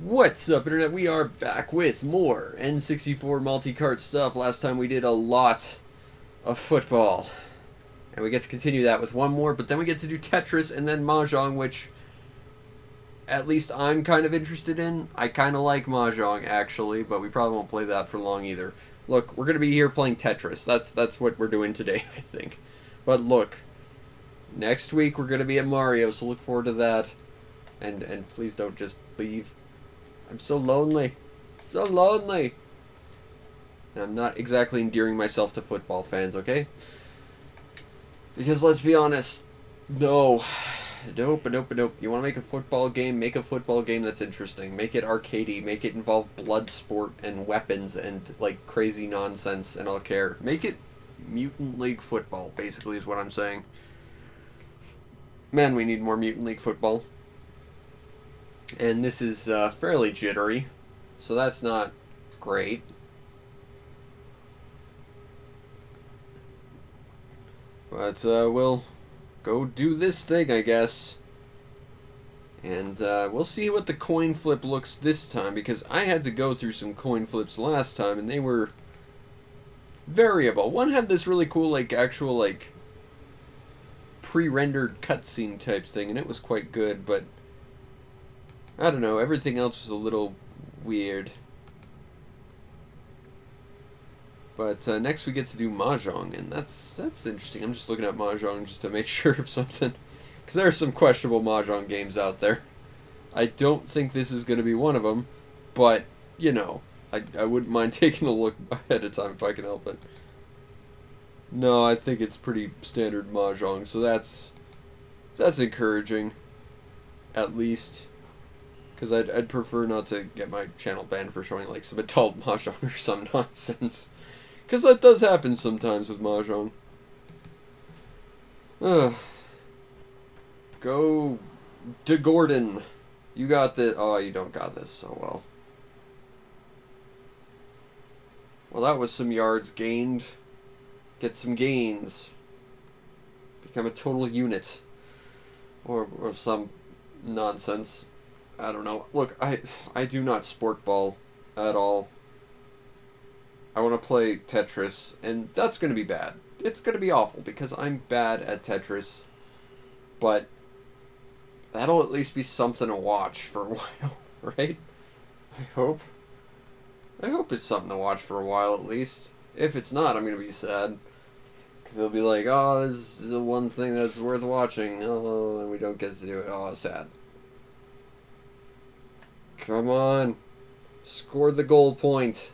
What's up, Internet? We are back with more N64 multi-cart stuff. Last time we did a lot of football. And we get to continue that with one more, but then we get to do Tetris and then Mahjong, which at least I'm kind of interested in. I kind of like Mahjong, actually, but we probably won't play that for long either. Look, we're going to be here playing Tetris. That's what we're doing today, I think. But look, next week we're going to be at Mario, so look forward to that. And please don't just leave. I'm so lonely. So lonely. And I'm not exactly endearing myself to football fans, okay? Because let's be honest, no. Nope. You want to make a football game? Make a football game that's interesting. Make it arcadey. Make it involve blood sport and weapons and, like, crazy nonsense, and I'll care. Make it Mutant League football, basically, is what I'm saying. Man, we need more Mutant League football. And this is fairly jittery, so that's not great. But we'll go do this thing, I guess. And we'll see what the coin flip looks this time, because I had to go through some coin flips last time, and they were variable. One had this really cool, like, actual, like, pre-rendered cutscene type thing, and it was quite good, but I don't know, everything else was a little weird. But next we get to do Mahjong, and that's interesting. I'm just looking at Mahjong just to make sure of something, because there are some questionable Mahjong games out there. I don't think this is going to be one of them, but, you know, I wouldn't mind taking a look ahead of time if I can help it. No, I think it's pretty standard Mahjong, so that's encouraging, at least. Because I'd prefer not to get my channel banned for showing, like, some adult Mahjong or some nonsense. Because that does happen sometimes with Mahjong. Go to Gordon. You got this. Oh, you don't got this so well. Well, that was some yards gained. Get some gains. Become a total unit. Or some nonsense. I don't know. Look, I do not sport ball at all. I want to play Tetris, and that's going to be bad. It's going to be awful, because I'm bad at Tetris. But that'll at least be something to watch for a while, right? I hope. I hope it's something to watch for a while, at least. If it's not, I'm going to be sad. Because it'll be like, oh, this is the one thing that's worth watching. Oh, and we don't get to do it. Oh, sad. Come on. Score the goal point.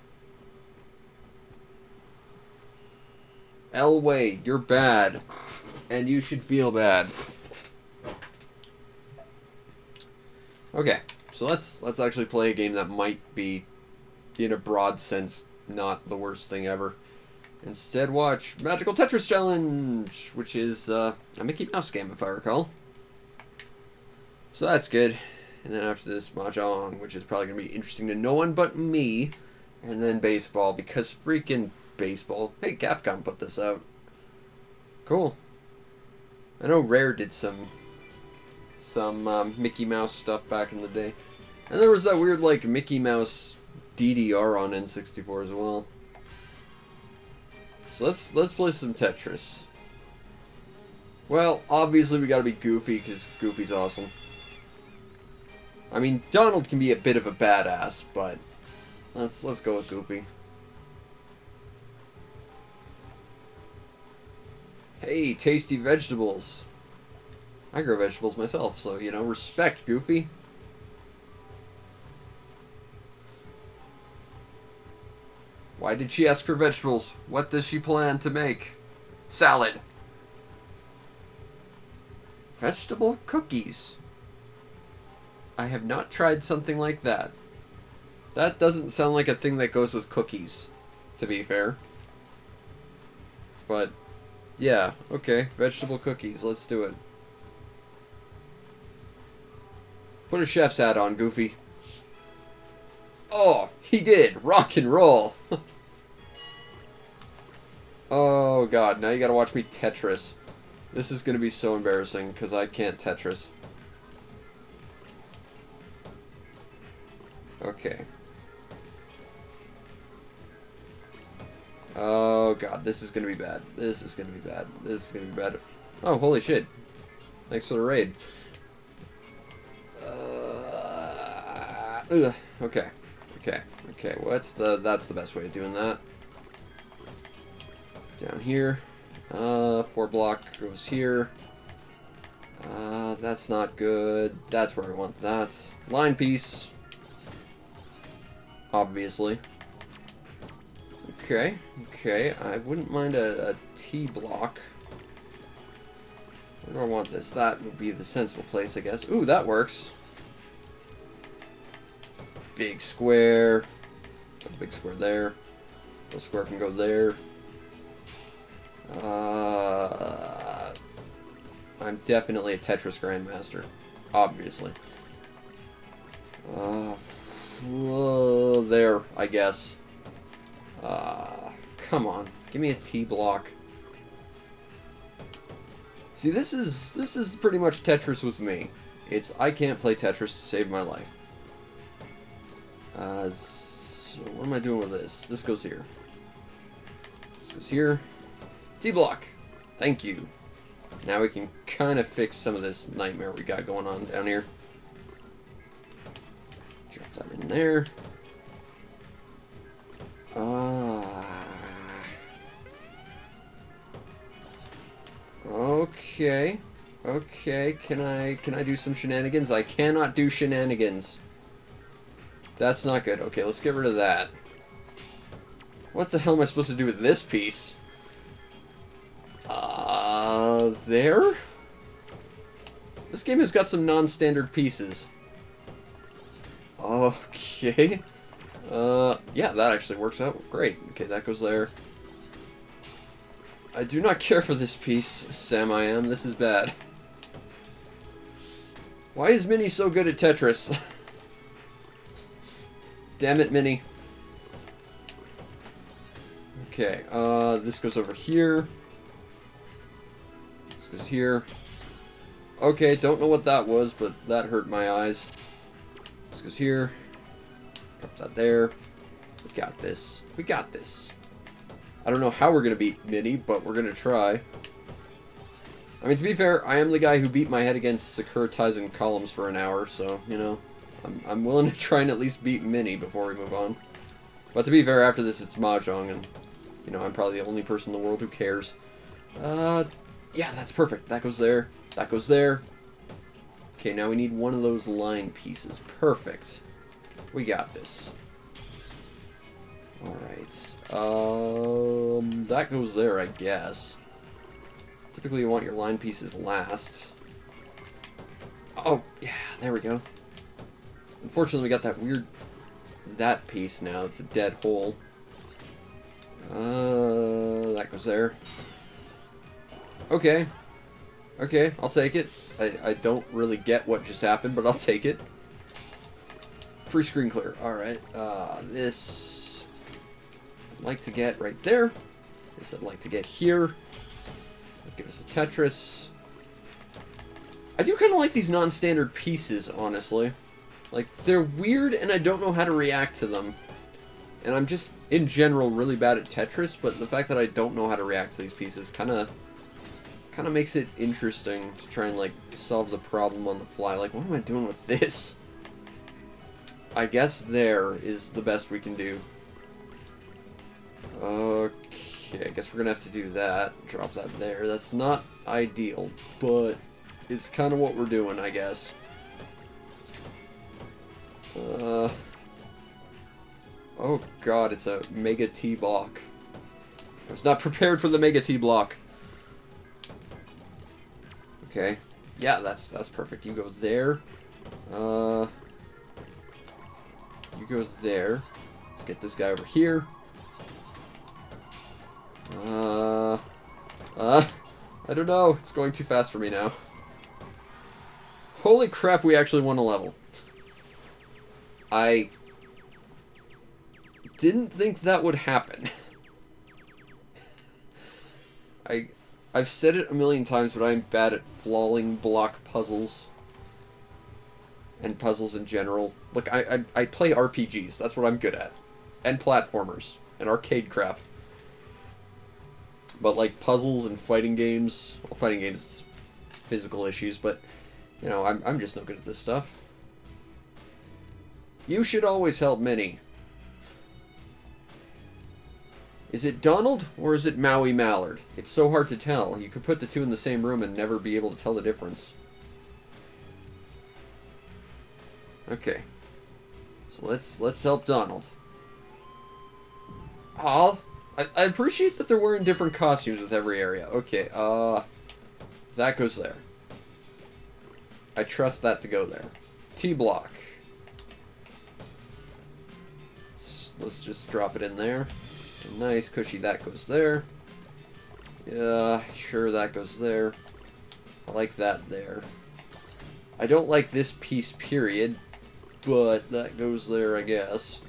Elway, you're bad. And you should feel bad. Okay, so let's actually play a game that might be, in a broad sense, not the worst thing ever. Instead, watch Magical Tetris Challenge, which is a Mickey Mouse game, if I recall. So that's good. And then after this, Mahjong, which is probably going to be interesting to no one but me. And then baseball, because freaking baseball. Hey, Capcom put this out. Cool. I know Rare did some Mickey Mouse stuff back in the day. And there was that weird, like, Mickey Mouse DDR on N64 as well. So let's play some Tetris. Well, obviously we gotta be Goofy, because Goofy's awesome. I mean, Donald can be a bit of a badass, but let's go with Goofy. Hey, tasty vegetables. I grow vegetables myself, so, you know, respect, Goofy. Why did she ask for vegetables? What does she plan to make? Salad. Vegetable cookies. I have not tried something like that. That doesn't sound like a thing that goes with cookies, to be fair. But, yeah, okay. Vegetable cookies, let's do it. Put a chef's hat on, Goofy. Oh, he did! Rock and roll! Oh god, now you gotta watch me Tetris. This is gonna be so embarrassing, because I can't Tetris. Okay. Oh god, this is gonna be bad. This is gonna be bad. This is gonna be bad. Oh, holy shit. Thanks for the raid. Ugh. Okay. Okay. Okay. That's the best way of doing that. Down here. 4 block goes here. That's not good. That's where I want that. Line piece. Obviously. Okay. Okay. I wouldn't mind a T block. Where do I want this? That would be the sensible place, I guess. Ooh, that works. Big square. Put a big square there. Little square can go there. I'm definitely a Tetris Grandmaster. Obviously. There, I guess. Come on. Give me a T block. See, this is pretty much Tetris with me. It's I can't play Tetris to save my life. So what am I doing with this? This goes here. This goes here. T block. Thank you. Now we can kind of fix some of this nightmare we got going on down here. Drop that in there. Okay. Okay, can I do some shenanigans? I cannot do shenanigans. That's not good. Okay, let's get rid of that. What the hell am I supposed to do with this piece? There? This game has got some non-standard pieces. Okay. Yeah, that actually works out great. Okay, that goes there. I do not care for this piece, Sam I am. This is bad. Why is Minnie so good at Tetris? Damn it, Minnie. Okay, this goes over here. This goes here. Okay, don't know what that was, but that hurt my eyes. This goes here. Drop that there. We got this. We got this. I don't know how we're going to beat Minnie, but we're going to try. I mean, to be fair, I am the guy who beat my head against securitizing columns for an hour, so, you know, I'm willing to try and at least beat Minnie before we move on. But to be fair, after this, it's Mahjong, and, you know, I'm probably the only person in the world who cares. Yeah, that's perfect. That goes there. That goes there. Okay, now we need one of those line pieces. Perfect. We got this. Alright. That goes there, I guess. Typically you want your line pieces last. Oh, yeah, there we go. Unfortunately, we got that piece now. It's a dead hole. That goes there. Okay. Okay, I'll take it. I don't really get what just happened, but I'll take it. Free screen clear. Alright. This I'd like to get right there. This I'd like to get here. Give us a Tetris. I do kind of like these non-standard pieces, honestly. Like, they're weird and I don't know how to react to them. And I'm just, in general, really bad at Tetris, but the fact that I don't know how to react to these pieces kind of makes it interesting to try and, like, solve the problem on the fly. Like, what am I doing with this? I guess there is the best we can do. Okay, I guess we're gonna have to do that. Drop that there. That's not ideal, but it's kind of what we're doing, I guess. Oh god, it's a Mega T block. I was not prepared for the Mega T block. Okay. Yeah, that's perfect. You go there. You go there. Let's get this guy over here. I don't know. It's going too fast for me now. Holy crap, we actually won a level. I didn't think that would happen. I've said it a million times, but I'm bad at flawing block puzzles. and puzzles in general. Look, I play RPGs. That's what I'm good at. And platformers. And arcade crap. But like puzzles and fighting games... Well, fighting games is physical issues, but... You know, I'm just no good at this stuff. You should always help Minnie. Is it Donald, or is it Maui Mallard? It's so hard to tell. You could put the two in the same room and never be able to tell the difference. Okay. So let's help Donald. I appreciate that they're wearing different costumes with every area. Okay, that goes there. I trust that to go there. T-block. Let's just drop it in there. Nice, cushy, that goes there. Yeah, sure, that goes there. I like that there. I don't like this piece, period, but that goes there, I guess.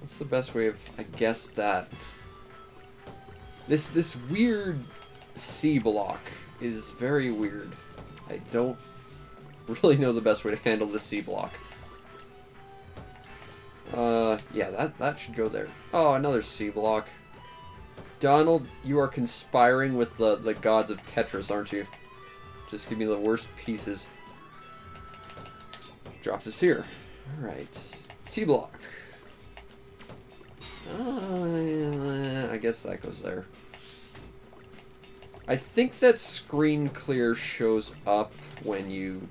What's the best way of, I guess, that? This weird C block is very weird. I don't really know the best way to handle this C block. Yeah, that should go there. Oh, another C block. Donald, you are conspiring with the gods of Tetris, aren't you? Just give me the worst pieces. Drop this here. Alright. T block. I guess that goes there. I think that screen clear shows up when you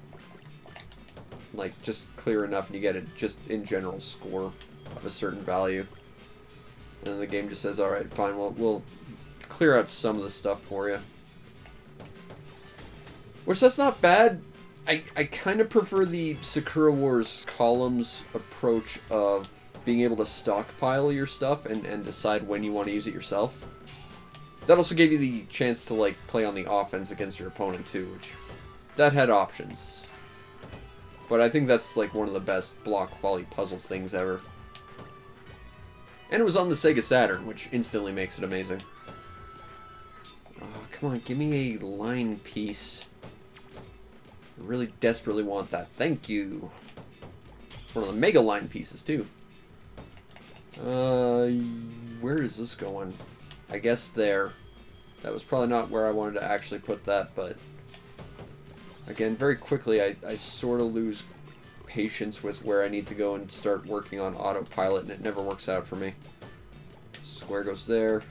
like just clear enough and you get it just in general score of a certain value. And then the game just says, alright, fine, we'll clear out some of the stuff for you. Which, that's not bad. I kind of prefer the Sakura Wars columns approach of being able to stockpile your stuff and decide when you want to use it yourself. That also gave you the chance to, like, play on the offense against your opponent, too, which... That had options. But I think that's, like, one of the best block volley puzzle things ever. And it was on the Sega Saturn, which instantly makes it amazing. Oh, come on, give me a line piece. I really desperately want that. Thank you. It's one of the Mega Line pieces, too. Where is this going? I guess there. That was probably not where I wanted to actually put that, but... Again, very quickly, I sort of lose patience with where I need to go and start working on autopilot, and it never works out for me. Square goes there.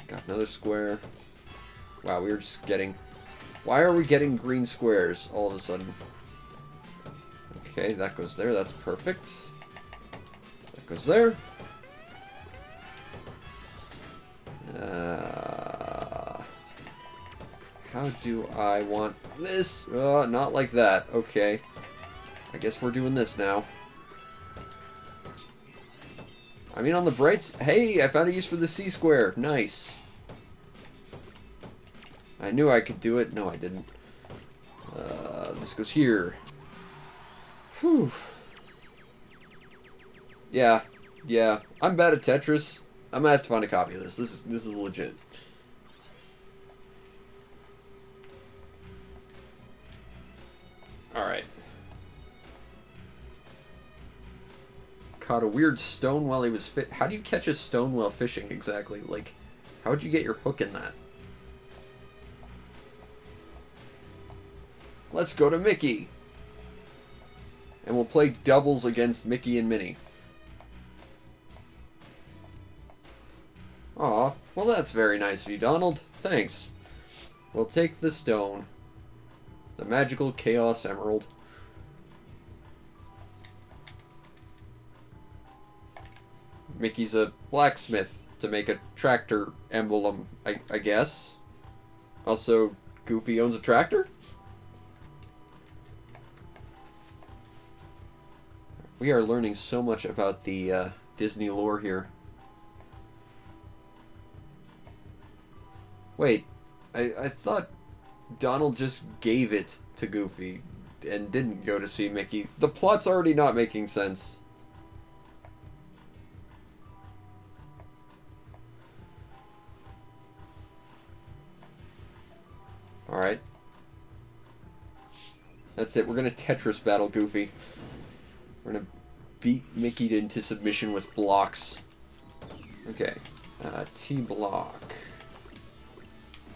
Got another square. Wow, we were just getting... Why are we getting green squares all of a sudden? Okay, that goes there. That's perfect. That goes there. How do I want this? Not like that. Okay. I guess we're doing this now. I mean, on the brights... Hey, I found a use for the C-square. Nice. I knew I could do it. No, I didn't. This goes here. Whew. Yeah. Yeah. I'm bad at Tetris. I'm gonna have to find a copy of this. This is legit. Alright. Caught a weird stone while he was How do you catch a stone while fishing exactly? Like, how would you get your hook in that? Let's go to Mickey. And we'll play doubles against Mickey and Minnie. Aw, well that's very nice of you, Donald. Thanks. We'll take the stone. The magical Chaos Emerald. Mickey's a blacksmith to make a tractor emblem, I guess. Also, Goofy owns a tractor? We are learning so much about the Disney lore here. Wait, I thought Donald just gave it to Goofy and didn't go to see Mickey. The plot's already not making sense. Alright. That's it. We're gonna Tetris battle Goofy. We're gonna beat Mickey into submission with blocks. Okay. T block.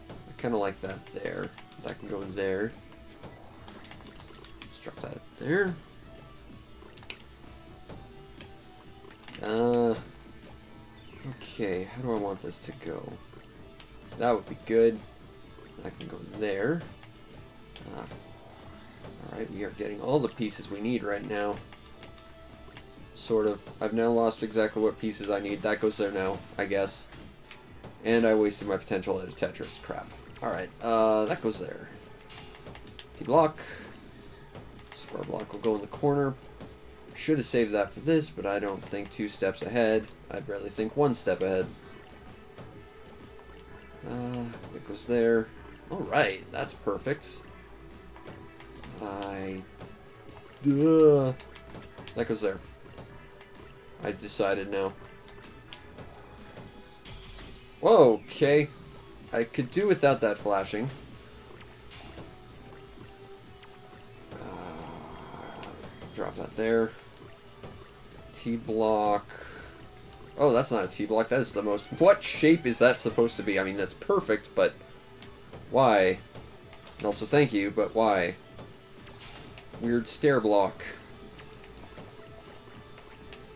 I kind of like that there. That can go there. Let's drop that there. Okay, how do I want this to go? That would be good. That can go there. Alright, we are getting all the pieces we need right now. Sort of. I've now lost exactly what pieces I need. That goes there now, I guess. And I wasted my potential at a Tetris. Crap. Alright, that goes there. T-block. Square block will go in the corner. Should have saved that for this, but I don't think 2 steps ahead. I'd rather think 1 step ahead. It goes there. Alright, that's perfect. That goes there. I decided now. Whoa, okay. I could do without that flashing. Drop that there. T-block. Oh, that's not a T-block. That is the most... What shape is that supposed to be? I mean, that's perfect, but... Why? And also, thank you, but why? Weird stair block.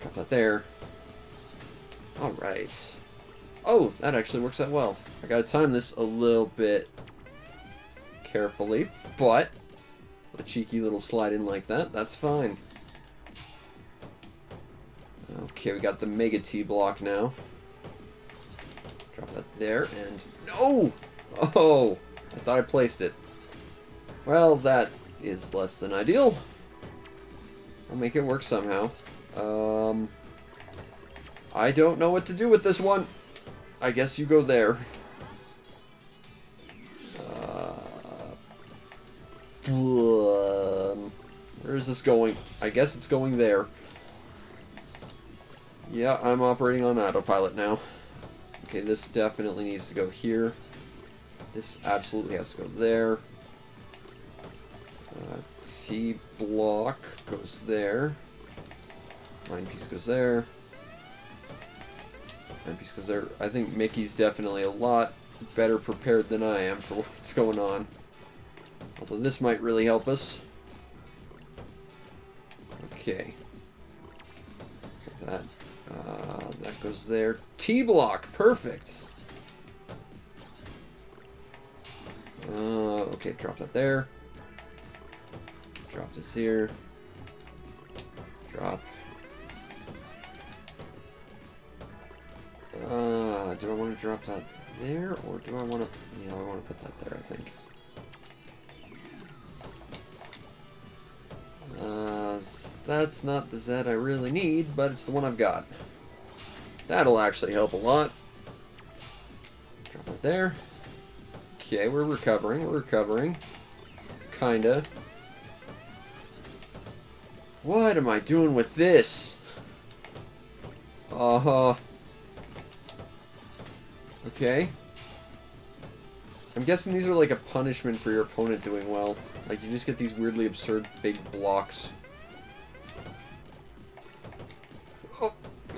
Drop that there. Alright. Oh, that actually works out well. I gotta time this a little bit carefully, but a cheeky little slide in like that, that's fine. Okay, we got the Mega T block now. Drop that there, and... No! Oh! I thought I placed it. Well, that is less than ideal. I'll make it work somehow. I don't know what to do with this one. I guess you go there. Where is this going? I guess it's going there. Yeah, I'm operating on autopilot now. Okay, this definitely needs to go here. This absolutely has to go there. T block goes there. Line piece goes there. Line piece goes there. I think Mickey's definitely a lot better prepared than I am for what's going on. Although this might really help us. Okay. That goes there. T-block, perfect. Okay, drop that there. Drop this here. Drop. Do I want to drop that there, or do I want to... Yeah, I want to put that there, I think. That's not the Z I really need, but it's the one I've got. That'll actually help a lot. Drop it there. Okay, we're recovering, Kinda. What am I doing with this? Okay. I'm guessing these are like a punishment for your opponent doing well. Like, you just get these weirdly absurd big blocks.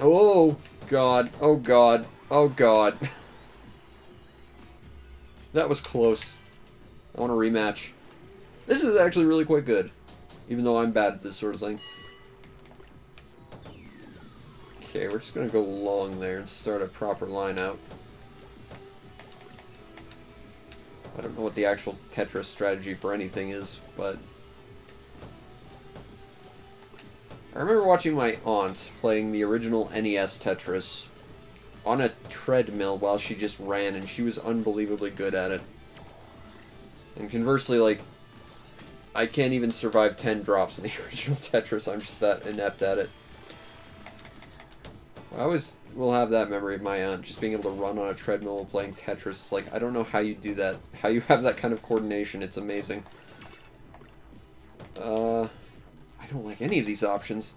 Oh, God. Oh, God. Oh, God. That was close. I want a rematch. This is actually really quite good. Even though I'm bad at this sort of thing. Okay, we're just going to go long there and start a proper line out. I don't know what the actual Tetris strategy for anything is, but... I remember watching my aunt playing the original NES Tetris on a treadmill while she just ran, and she was unbelievably good at it. And conversely, like, I can't even survive 10 drops in the original Tetris. I'm just that inept at it. I always will have that memory of my aunt, just being able to run on a treadmill while playing Tetris. Like, I don't know how you do that. How you have that kind of coordination. It's amazing. I don't like any of these options.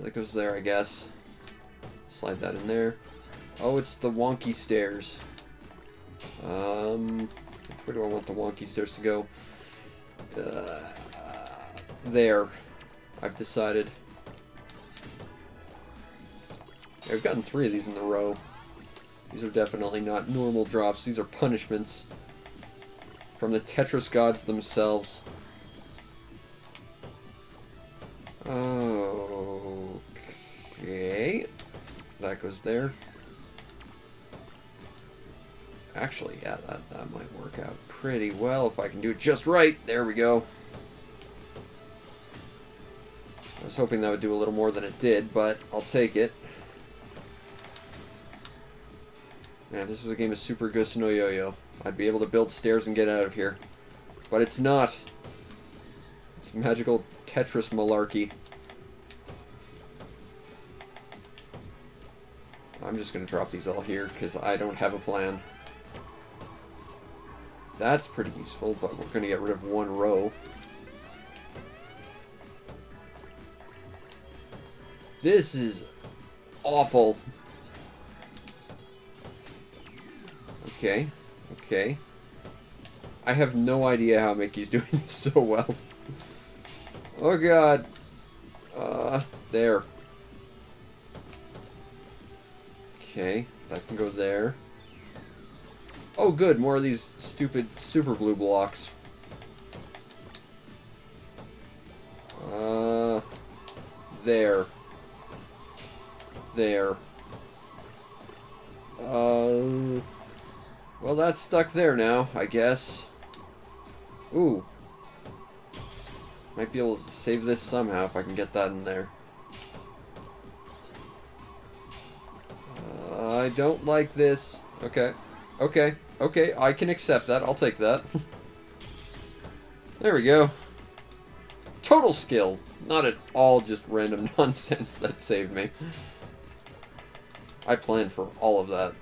That goes there, I guess. Slide that in there. Oh, it's the wonky stairs. Where do I want the wonky stairs to go? there. I've decided. Yeah, I've gotten 3 of these in a row. These are definitely not normal drops. These are punishments from the Tetris gods themselves. Okay. That goes there. Actually, yeah, that might work out pretty well if I can do it just right. There we go. I was hoping that would do a little more than it did, but I'll take it. Man, if this was a game of Super Gus no Yo-Yo, I'd be able to build stairs and get out of here. But it's not. It's magical Tetris malarkey. I'm just going to drop these all here because I don't have a plan. That's pretty useful, but we're going to get rid of 1 row. This is awful. Okay, okay. I have no idea how Mickey's doing this so well. Oh god. There. Okay, that can go there. Oh good, more of these stupid super glue blocks. There. There. Well, that's stuck there now, I guess. Ooh. Might be able to save this somehow if I can get that in there. I don't like this. Okay. Okay. Okay, I can accept that. I'll take that. There we go. Total skill. Not at all just random nonsense that saved me. I planned for all of that.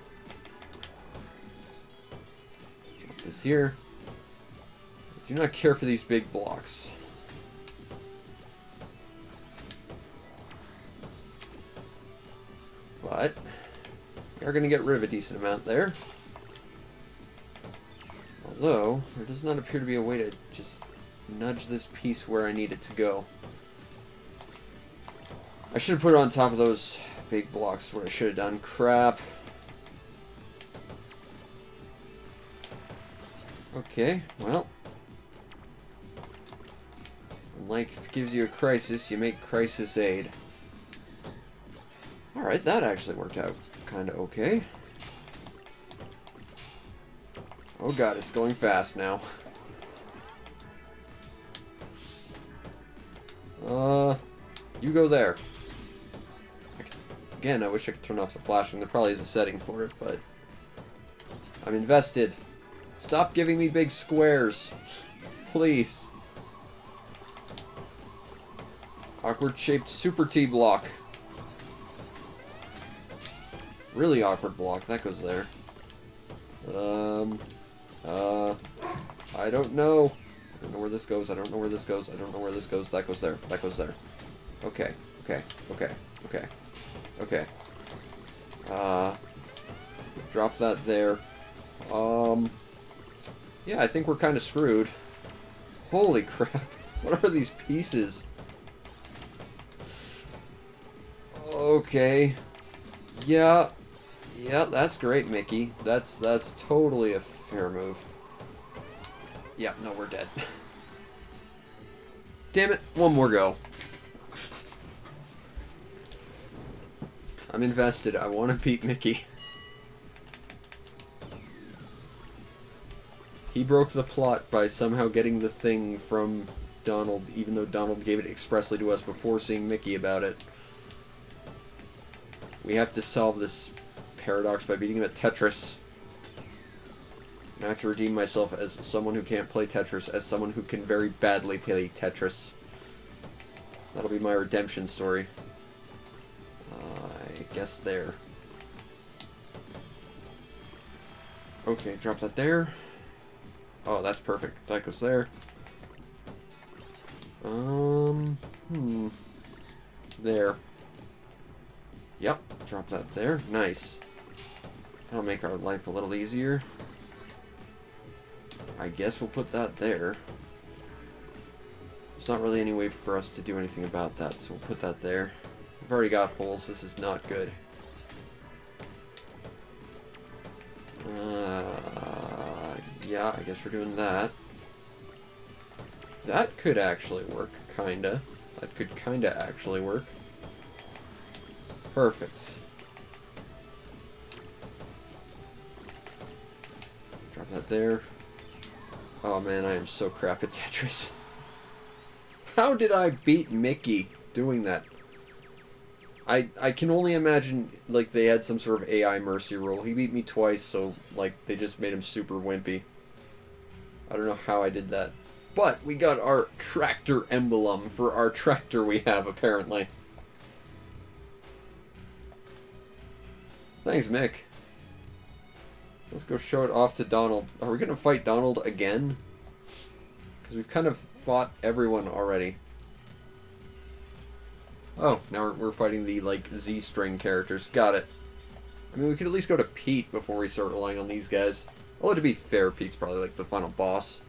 Put this here. I do not care for these big blocks. But we are going to get rid of a decent amount there. Although, there does not appear to be a way to just nudge this piece where I need it to go. I should have put it on top of those big blocks where I should have done. Crap. Okay, well. When life gives you a crisis, you make crisis aid. Alright, that actually worked out kind of okay. Oh god, it's going fast now. You go there. Again, I wish I could turn off the flashing. There probably is a setting for it, but I'm invested. Stop giving me big squares. Please. Awkward shaped super T block. Really awkward block. That goes there. I don't know. I don't know where this goes. I don't know where this goes. I don't know where this goes. That goes there. That goes there. Okay. Okay. Okay. Okay. Okay. Drop that there. Yeah, I think we're kind of screwed. Holy crap. What are these pieces? Okay. Yeah. Yeah, that's great, Mickey. That's totally a fair move. Yeah, no, we're dead. Damn it, one more go. I'm invested. I want to beat Mickey. He broke the plot by somehow getting the thing from Donald, even though Donald gave it expressly to us before seeing Mickey about it. We have to solve this paradox by beating him at Tetris. And I have to redeem myself as someone who can't play Tetris, as someone who can very badly play Tetris. That'll be my redemption story. I guess there. Okay, drop that there. Oh, that's perfect. That goes there. There. Yep, drop that there. Nice. That'll make our life a little easier. I guess we'll put that there. There's not really any way for us to do anything about that, so we'll put that there. We've already got holes. This is not good. Yeah, I guess we're doing that. That could actually work, kinda. That could kinda actually work. Perfect. Drop that there. Oh man, I am so crap at Tetris. How did I beat Mickey doing that? I can only imagine, like, they had some sort of AI mercy rule. He beat me twice, so, like, they just made him super wimpy. I don't know how I did that. But we got our tractor emblem for our tractor we have, apparently. Thanks, Mick. Let's go show it off to Donald. Are we going to fight Donald again? Because we've kind of fought everyone already. Oh, now we're fighting the, like, Z-string characters. Got it. I mean, we could at least go to Pete before we start relying on these guys. Although, to be fair, Pete's probably, like, the final boss.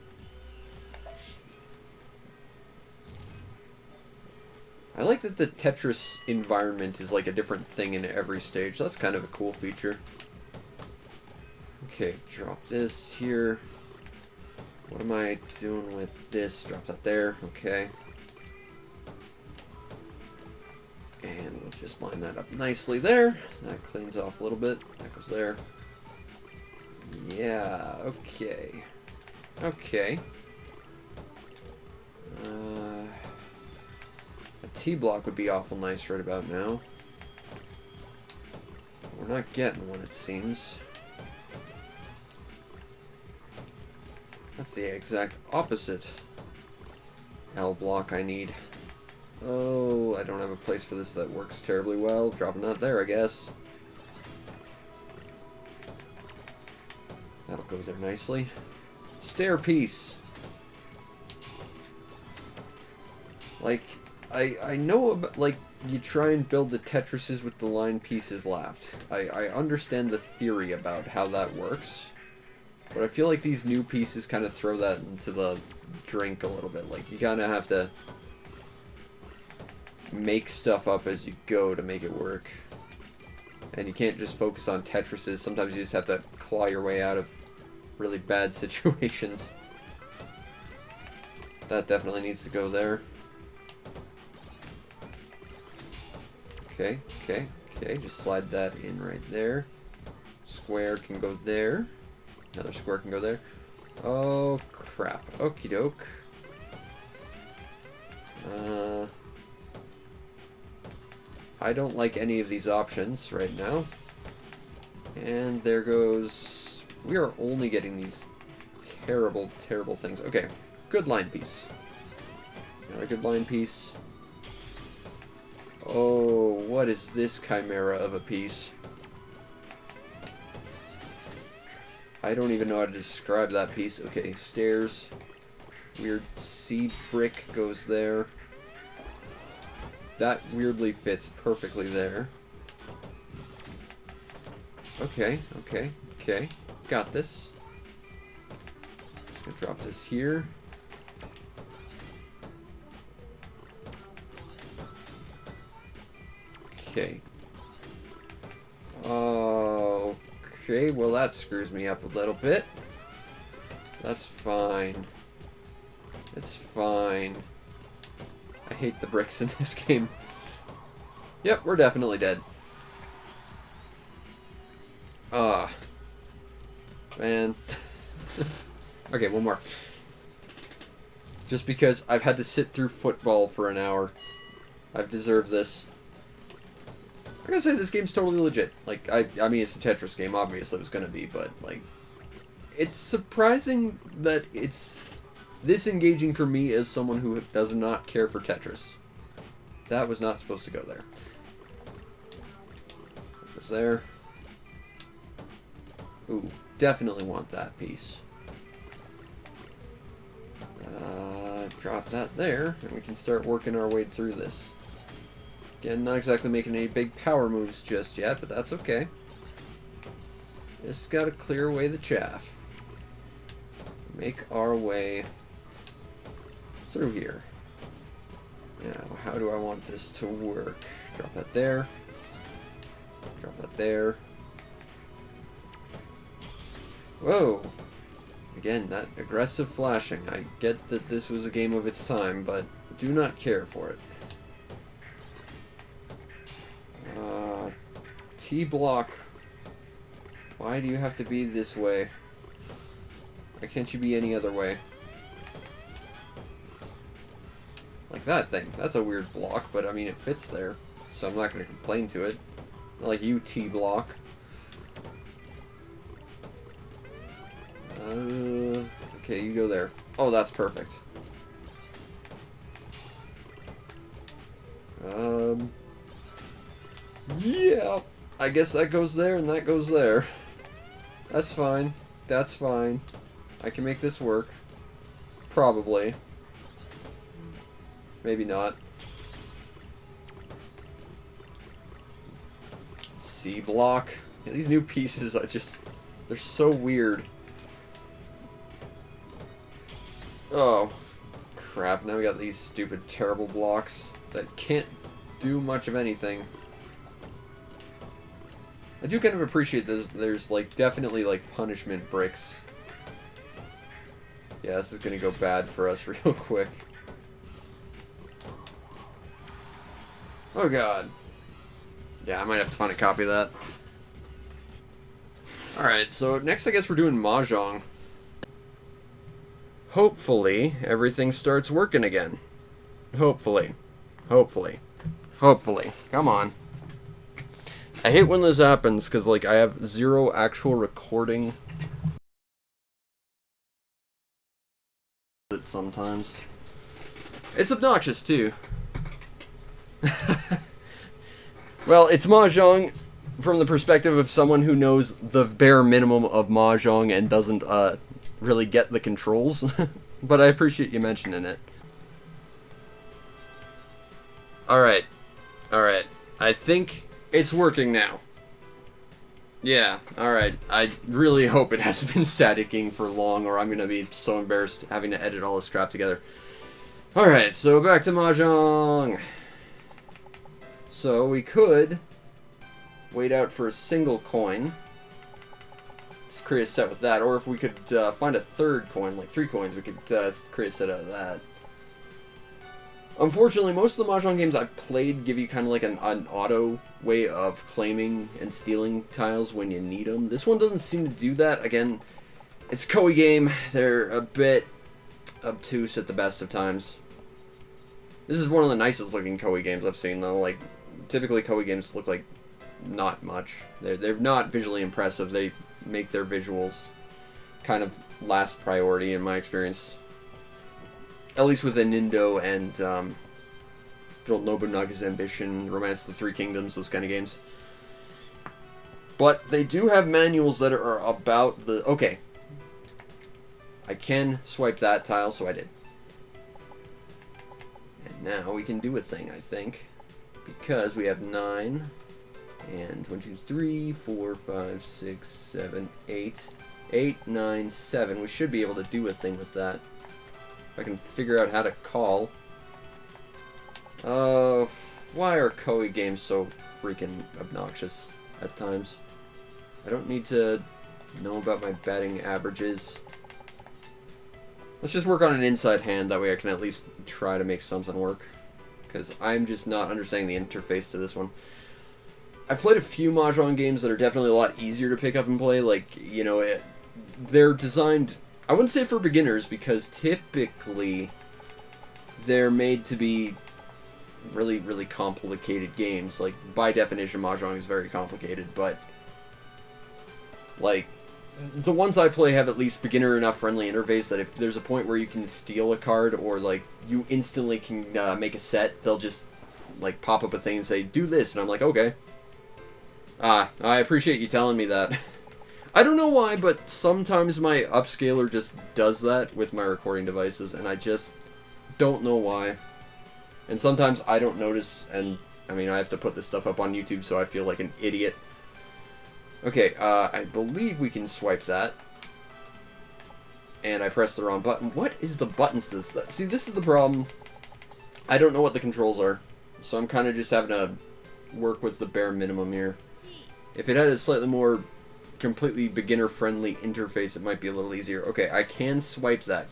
I like that the Tetris environment is, like, a different thing in every stage. That's kind of a cool feature. Okay, drop this here. What am I doing with this? Drop that there. Okay. And we'll just line that up nicely there. That cleans off a little bit. That goes there. Yeah, okay. Okay. A T-block would be awful nice right about now. We're not getting one, it seems. That's the exact opposite L block I need. Oh, I don't have a place for this that works terribly well. Dropping that there, I guess. That'll go there nicely. Stair piece. Like, I know about, like, you try and build the Tetrises with the line pieces left. I understand the theory about how that works. But I feel like these new pieces kind of throw that into the drink a little bit. Like, you kind of have to make stuff up as you go to make it work. And you can't just focus on Tetrises. Sometimes you just have to claw your way out of really bad situations. That definitely needs to go there. Okay, okay, okay. Just slide that in right there. Square can go there. Another square can go there. Oh, crap. Okie doke. I don't like any of these options right now. And there goes... We are only getting these terrible, terrible things. Okay, good line piece. Another good line piece. Oh, what is this chimera of a piece? I don't even know how to describe that piece. Okay, stairs. Weird seed brick goes there. That weirdly fits perfectly there. Okay, okay, okay. Got this. Just gonna drop this here. Okay. Okay, well that screws me up a little bit. That's fine. It's fine. I hate the bricks in this game. Yep, we're definitely dead. Man. Okay, one more. Just because I've had to sit through football for an hour. I've deserved this. I gotta say, this game's totally legit. Like, I mean, it's a Tetris game, obviously it was gonna be, but, like, it's surprising that it's this engaging for me as someone who does not care for Tetris. That was not supposed to go there. It was there. Ooh, definitely want that piece. Drop that there, and we can start working our way through this. Again, not exactly making any big power moves just yet, but that's okay. Just gotta clear away the chaff. Make our way through here. Now, how do I want this to work? Drop that there. Drop that there. Whoa! Again, that aggressive flashing. I get that this was a game of its time, but do not care for it. T-block. Why do you have to be this way? Why can't you be any other way? Like that thing. That's a weird block, but I mean it fits there. So I'm not going to complain to it. Not like you, T-block. Okay, you go there. Oh, that's perfect. Yeah. I guess that goes there and that goes there. That's fine. That's fine. I can make this work. Probably. Maybe not. C block. Yeah, these new pieces are just... they're so weird. Oh. Crap, now we got these stupid, terrible blocks that can't do much of anything. I do kind of appreciate there's like, definitely, like, punishment bricks. Yeah, this is gonna go bad for us real quick. Oh god. Yeah, I might have to find a copy of that. Alright, so next I guess we're doing Mahjong. Hopefully, everything starts working again. Hopefully. Hopefully. Hopefully. Come on. I hate when this happens, because, like, I have zero actual recording. It sometimes. It's obnoxious, too. Well, it's Mahjong from the perspective of someone who knows the bare minimum of Mahjong and doesn't, really get the controls. But I appreciate you mentioning it. Alright. Alright. I think it's working now. Yeah, alright. I really hope it hasn't been staticking for long, or I'm gonna be so embarrassed having to edit all this crap together. Alright, so back to Mahjong. So we could wait out for a single coin. Let's create a set with that, or if we could find a third coin, like 3 coins, we could create a set out of that. Unfortunately, most of the Mahjong games I've played give you kind of like an auto way of claiming and stealing tiles when you need them. This one doesn't seem to do that. Again, it's a Koei game. They're a bit obtuse at the best of times. This is one of the nicest looking Koei games I've seen, though. Like, typically Koei games look like not much. They're not visually impressive. They make their visuals kind of last priority in my experience. At least with Nindo and good old Nobunaga's Ambition, Romance of the Three Kingdoms, those kind of games. But they do have manuals that are about the... Okay. I can swipe that tile, so I did. And now we can do a thing, I think. Because we have 9... And 1, 2, 3, 4, 5, 6, 7, 8. 8, 9, 7. We should be able to do a thing with that. If I can figure out how to call. Why are Koei games so freaking obnoxious at times? I don't need to know about my batting averages. Let's just work on an inside hand, that way I can at least try to make something work. Because I'm just not understanding the interface to this one. I've played a few Mahjong games that are definitely a lot easier to pick up and play. Like, you know, they're designed... I wouldn't say for beginners, because typically they're made to be really, really complicated games. Like, by definition, Mahjong is very complicated, but... Like, the ones I play have at least beginner enough friendly interface that if there's a point where you can steal a card, or, like, you instantly can make a set, they'll just, like, pop up a thing and say, do this, and I'm like, okay. I appreciate you telling me that. I don't know why, but sometimes my upscaler just does that with my recording devices, and I just don't know why. And sometimes I don't notice, and, I mean, I have to put this stuff up on YouTube, so I feel like an idiot. Okay, I believe we can swipe that. And I pressed the wrong button. What is the buttons to this? See, this is the problem I don't know what the controls are, so I'm kind of just having to work with the bare minimum here. If it had a slightly more completely beginner-friendly interface, it might be a little easier. Okay, I can swipe that.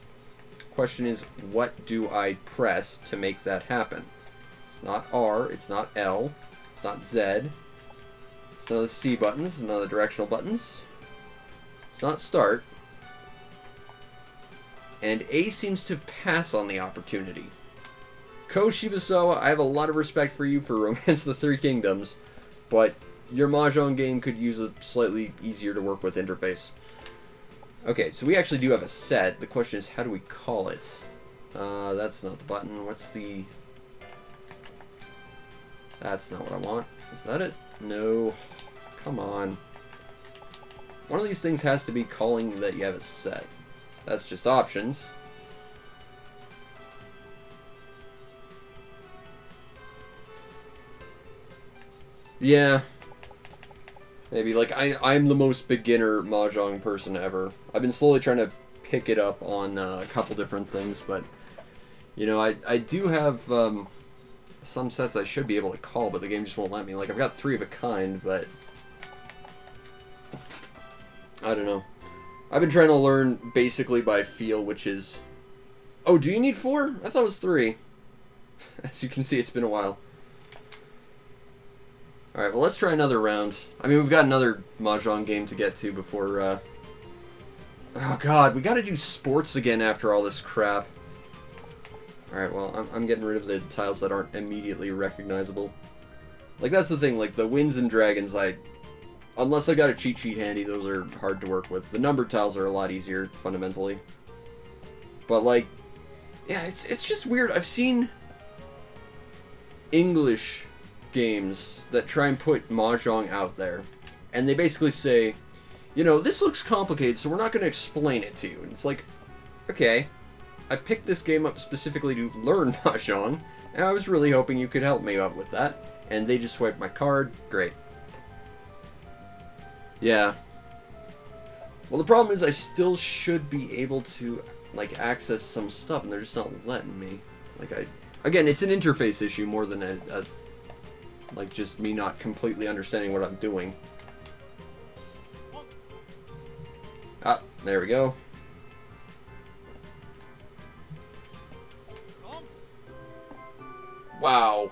Question is, what do I press to make that happen? It's not R, it's not L, it's not Z, it's not the C buttons, it's not the directional buttons, it's not start, and A seems to pass on the opportunity. Ko Shibusawa, I have a lot of respect for you for Romance of the Three Kingdoms, but your Mahjong game could use a slightly easier to work with interface. Okay, so we actually do have a set. The question is, how do we call it? That's not the button. What's the... That's not what I want. Is that it? No. Come on. One of these things has to be calling that you have a set. That's just options. Yeah. Maybe, like, I'm the most beginner Mahjong person ever. I've been slowly trying to pick it up on a couple different things, but, you know, I do have some sets I should be able to call, but the game just won't let me. Like, I've got 3 of a kind, but I don't know. I've been trying to learn basically by feel, which is... Oh, do you need 4? I thought it was 3. As you can see, it's been a while. Alright, well, let's try another round. I mean, we've got another Mahjong game to get to before, Oh, God, we gotta do sports again after all this crap. Alright, well, I'm getting rid of the tiles that aren't immediately recognizable. Like, that's the thing, like, the Winds and Dragons, unless I got a cheat sheet handy, those are hard to work with. The numbered tiles are a lot easier, fundamentally. But, like, yeah, it's just weird. I've seen English games that try and put Mahjong out there, and they basically say, you know, this looks complicated, so we're not going to explain it to you. And it's like, okay, I picked this game up specifically to learn Mahjong, and I was really hoping you could help me out with that. And they just swiped my card. Great. Yeah. Well, the problem is I still should be able to, like, access some stuff, and they're just not letting me. Like, again, it's an interface issue more than like, just me not completely understanding what I'm doing. Ah, there we go. Wow.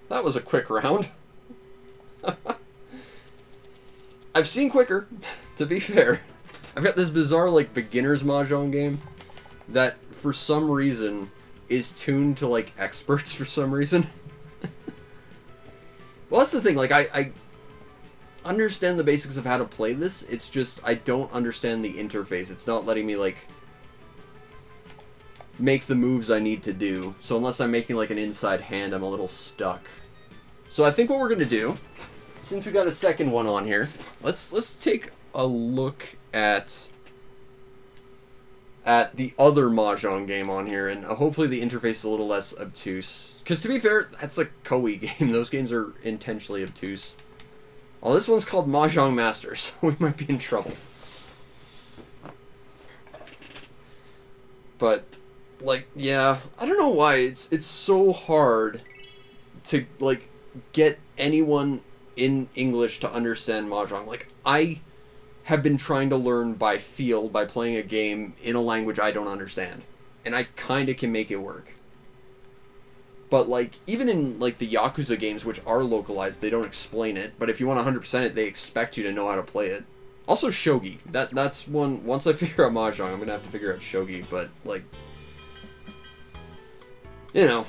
That was a quick round. I've seen quicker, to be fair. I've got this bizarre, like, beginner's Mahjong game that, for some reason, is tuned to, like, experts for some reason. Well, that's the thing, like, I understand the basics of how to play this, it's just, I don't understand the interface. It's not letting me, like, make the moves I need to do. So unless I'm making, like, an inside hand, I'm a little stuck. So I think what we're gonna do, since we got a second one on here, let's take a look at the other Mahjong game on here, and hopefully the interface is a little less obtuse. Because to be fair, that's a Koei game. Those games are intentionally obtuse. Oh, this one's called Mahjong Master, so we might be in trouble. But, like, yeah, I don't know why it's so hard to, like, get anyone in English to understand Mahjong. Like, I have been trying to learn by feel by playing a game in a language I don't understand. And I kind of can make it work. But, like, even in, like, the Yakuza games, which are localized, they don't explain it. But if you want 100% it, they expect you to know how to play it. Also, Shogi. That's one... Once I figure out Mahjong, I'm going to have to figure out Shogi. But, like... You know...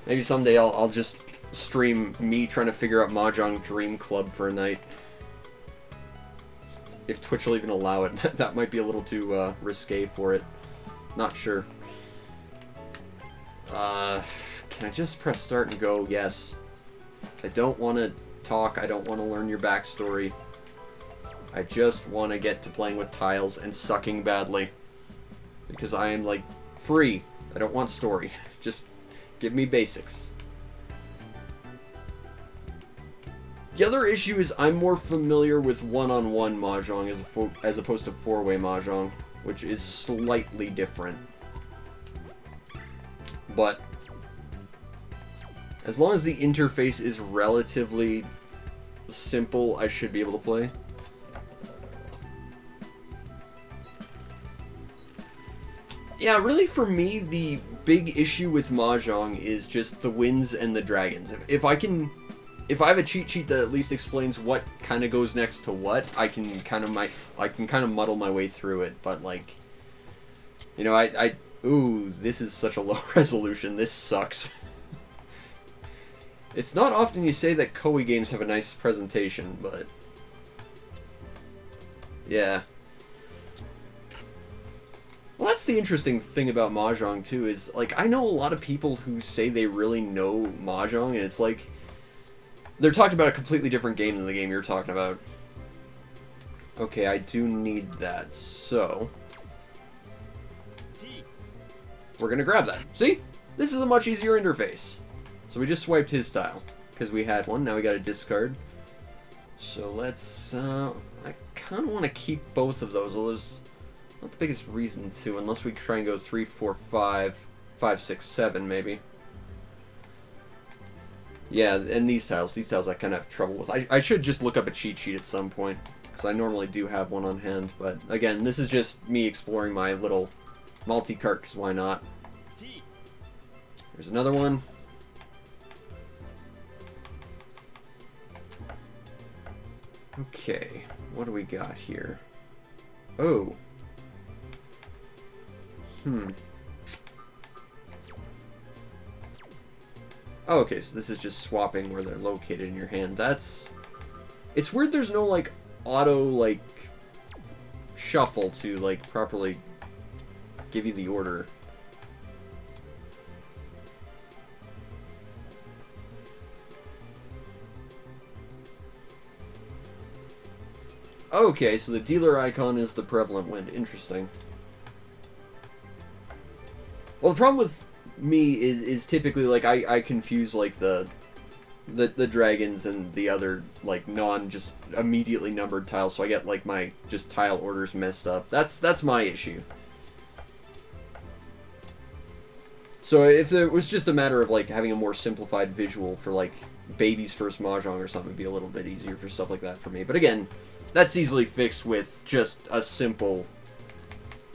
Maybe someday I'll just stream me trying to figure out Mahjong Dream Club for a night. If Twitch will even allow it. That might be a little too risque for it. Not sure. Can I just press start and go? Yes. I don't want to talk. I don't want to learn your backstory. I just want to get to playing with tiles and sucking badly. Because I am, like, free. I don't want story. Just give me basics. The other issue is I'm more familiar with one-on-one Mahjong as opposed to four-way Mahjong. which is slightly different. But as long as the interface is relatively simple, I should be able to play. Yeah, really for me, the big issue with Mahjong is just the wins and the dragons. If I have a cheat sheet that at least explains what kind of goes next to what, I can kind of muddle my way through it. But like, you know, ooh, this is such a low resolution. This sucks. It's not often you say that Koei games have a nice presentation, but yeah. Well, that's the interesting thing about Mahjong, too, is, like, I know a lot of people who say they really know Mahjong, and it's like, they're talking about a completely different game than the game you're talking about. Okay, I do need that, so we're gonna grab that. See? This is a much easier interface. So we just swiped his tile, because we had one, now we gotta discard. So let's, I kind of want to keep both of those, although there's not the biggest reason to, unless we try and go 3, 4, 5, 5, 6, 7, maybe. Yeah, and these tiles I kind of have trouble with. I should just look up a cheat sheet at some point, because I normally do have one on hand, but again, this is just me exploring my little multi-cart, because why not? There's another one. Okay, what do we got here? Oh. Oh, okay, so this is just swapping where they're located in your hand. It's weird there's no, like, auto, like, shuffle to, like, properly give you the order. Okay, so the dealer icon is the prevalent wind. Interesting. Well, the problem with me is typically, like, I confuse, like, the dragons and the other, like, just immediately numbered tiles, so I get, like, my just tile orders messed up. That's my issue. So if it was just a matter of, like, having a more simplified visual for, like, Baby's First Mahjong or something, it'd be a little bit easier for stuff like that for me. But again, that's easily fixed with just a simple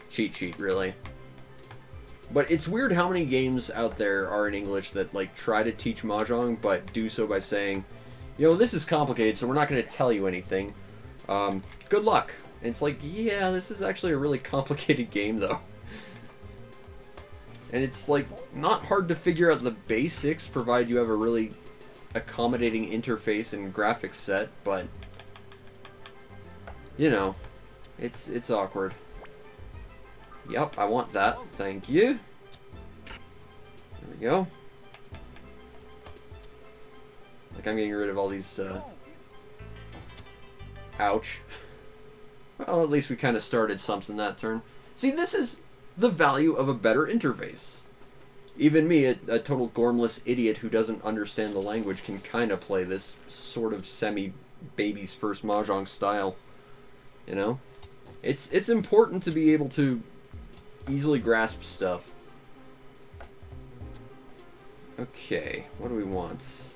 cheat sheet, really. But it's weird how many games out there are in English that, like, try to teach Mahjong, but do so by saying, you know, this is complicated, so we're not going to tell you anything. Good luck. And it's like, yeah, this is actually a really complicated game, though. And it's, like, not hard to figure out the basics, provided you have a really accommodating interface and graphics set, but, you know, it's awkward. Yep, I want that. Thank you. There we go. Like, I'm getting rid of all these, ouch. Well, at least we kind of started something that turn. See, this is the value of a better interface. Even me, a total gormless idiot who doesn't understand the language, can kind of play this sort of semi-Baby's First Mahjong style. You know? It's important to be able to easily grasp stuff. Okay, what do we want?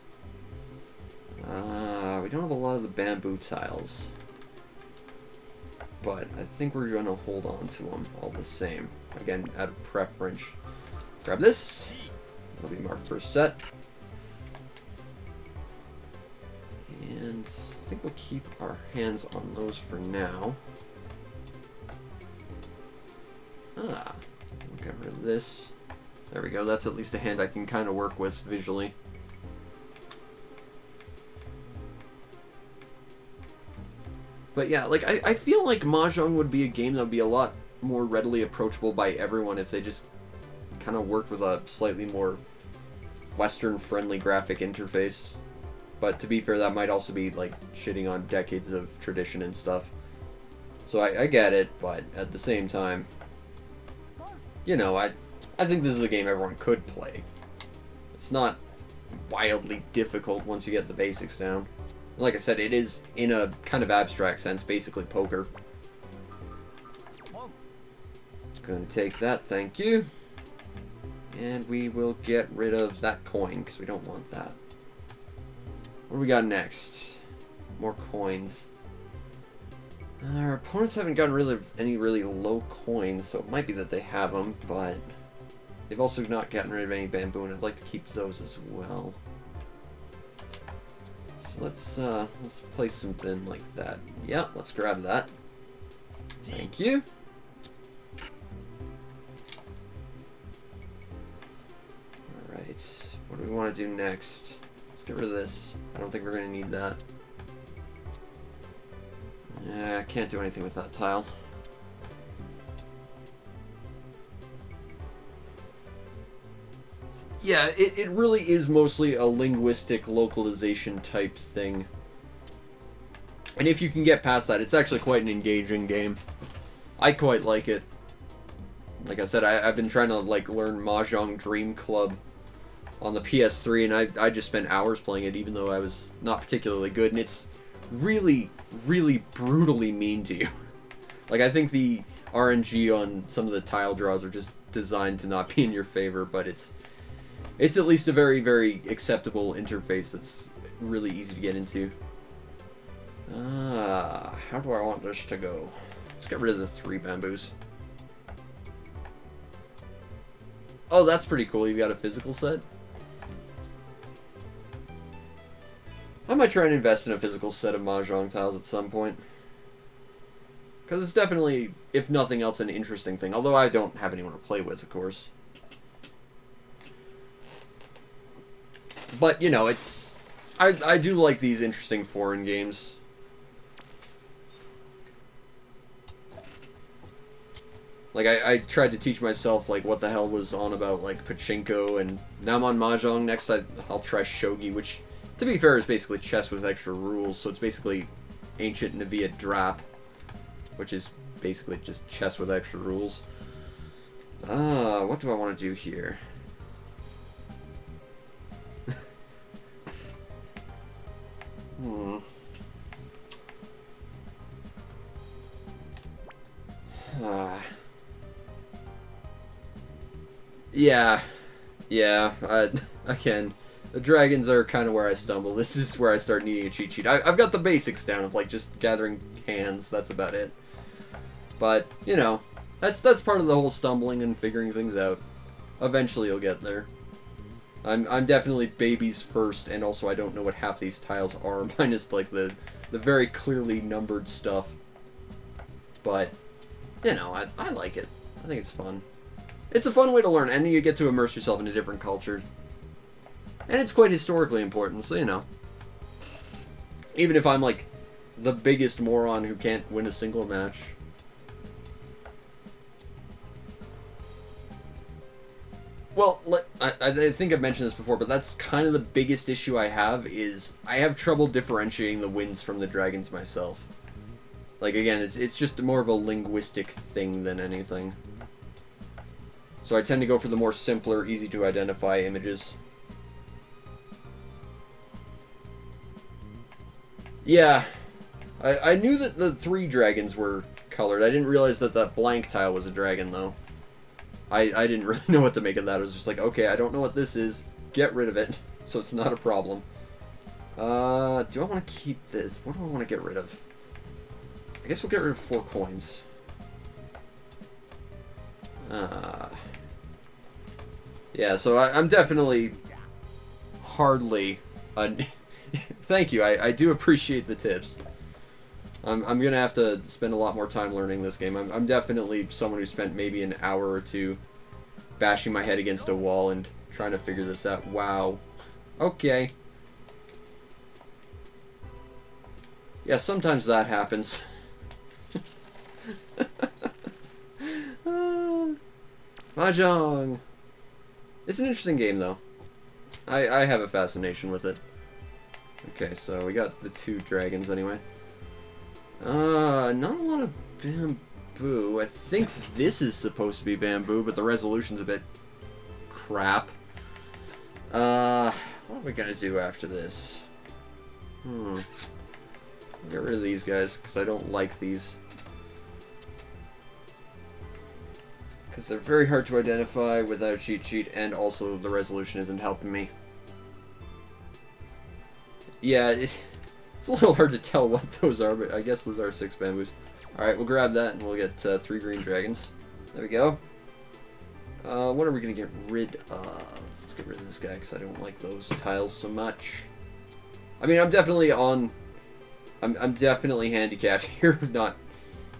We don't have a lot of the bamboo tiles. But I think we're going to hold on to them all the same. Again, out of preference. Grab this. That'll be our first set. And I think we'll keep our hands on those for now. We'll get rid of this. There we go. That's at least a hand I can kind of work with visually. But yeah, like, I feel like Mahjong would be a game that would be a lot more readily approachable by everyone if they just kind of worked with a slightly more Western-friendly graphic interface. But to be fair, that might also be, like, shitting on decades of tradition and stuff. So I get it, but at the same time, you know, I think this is a game everyone could play. It's not wildly difficult once you get the basics down. Like I said, it is, in a kind of abstract sense, basically poker. Gonna take that, thank you. And we will get rid of that coin, because we don't want that. What do we got next? More coins. Our opponents haven't gotten any really low coins, so it might be that they have them, but they've also not gotten rid of any bamboo, and I'd like to keep those as well. So let's place something like that. Yeah, let's grab that. Thank you. Alright, what do we want to do next? Let's get rid of this. I don't think we're going to need that. Yeah, I can't do anything with that tile. Yeah, it really is mostly a linguistic localization type thing. And if you can get past that, it's actually quite an engaging game. I quite like it. Like I said, I've been trying to learn Mahjong Dream Club on the PS3, and I just spent hours playing it, even though I was not particularly good, and it's really, really brutally mean to you. Like, I think the RNG on some of the tile draws are just designed to not be in your favor, but it's at least a very, very acceptable interface that's really easy to get into. How do I want this to go? Let's get rid of the 3 bamboos. Oh, that's pretty cool. You've got a physical set? I might try and invest in a physical set of Mahjong tiles at some point. Because it's definitely, if nothing else, an interesting thing. Although I don't have anyone to play with, of course. But, you know, it's... I do like these interesting foreign games. Like, I tried to teach myself, like, what the hell was on about, like, pachinko, and now I'm on Mahjong. Next, I'll try shogi, which, to be fair, is basically chess with extra rules, so it's basically ancient Navia drap, which is basically just chess with extra rules. What do I want to do here? Yeah, again, the dragons are kind of where I stumble. This is where I start needing a cheat sheet. I've got the basics down of, like, just gathering hands, that's about it. But, you know, that's part of the whole stumbling and figuring things out. Eventually you'll get there. I'm definitely babies first, and also I don't know what half these tiles are, minus, like, the very clearly numbered stuff. But, you know, I like it. I think it's fun. It's a fun way to learn, and you get to immerse yourself in a different culture. And it's quite historically important, so, you know. Even if I'm, like, the biggest moron who can't win a single match. Well, I think I've mentioned this before, but that's kind of the biggest issue I have, is I have trouble differentiating the wins from the dragons myself. Like, again, it's just more of a linguistic thing than anything. So I tend to go for the more simpler, easy-to-identify images. Yeah, I knew that the 3 dragons were colored. I didn't realize that that blank tile was a dragon, though. I didn't really know what to make of that. I was just like, okay, I don't know what this is. Get rid of it, so it's not a problem. Do I want to keep this? What do I want to get rid of? I guess we'll get rid of 4 coins. Yeah, so I'm definitely hardly... Thank you, I do appreciate the tips. I'm going to have to spend a lot more time learning this game. I'm definitely someone who spent maybe an hour or 2 bashing my head against a wall and trying to figure this out. Wow. Okay. Yeah, sometimes that happens. Mahjong! It's an interesting game, though. I have a fascination with it. Okay, so we got the 2 dragons anyway. Not a lot of bamboo. I think this is supposed to be bamboo, but the resolution's a bit crap. What are we gonna do after this? Get rid of these guys, because I don't like these. because they're very hard to identify without a cheat sheet, and also the resolution isn't helping me. Yeah, it's a little hard to tell what those are, but I guess those are 6 bamboos. Alright, we'll grab that and we'll get 3 green dragons. There we go. What are we going to get rid of? Let's get rid of this guy because I don't like those tiles so much. I mean, I'm definitely handicapped here of not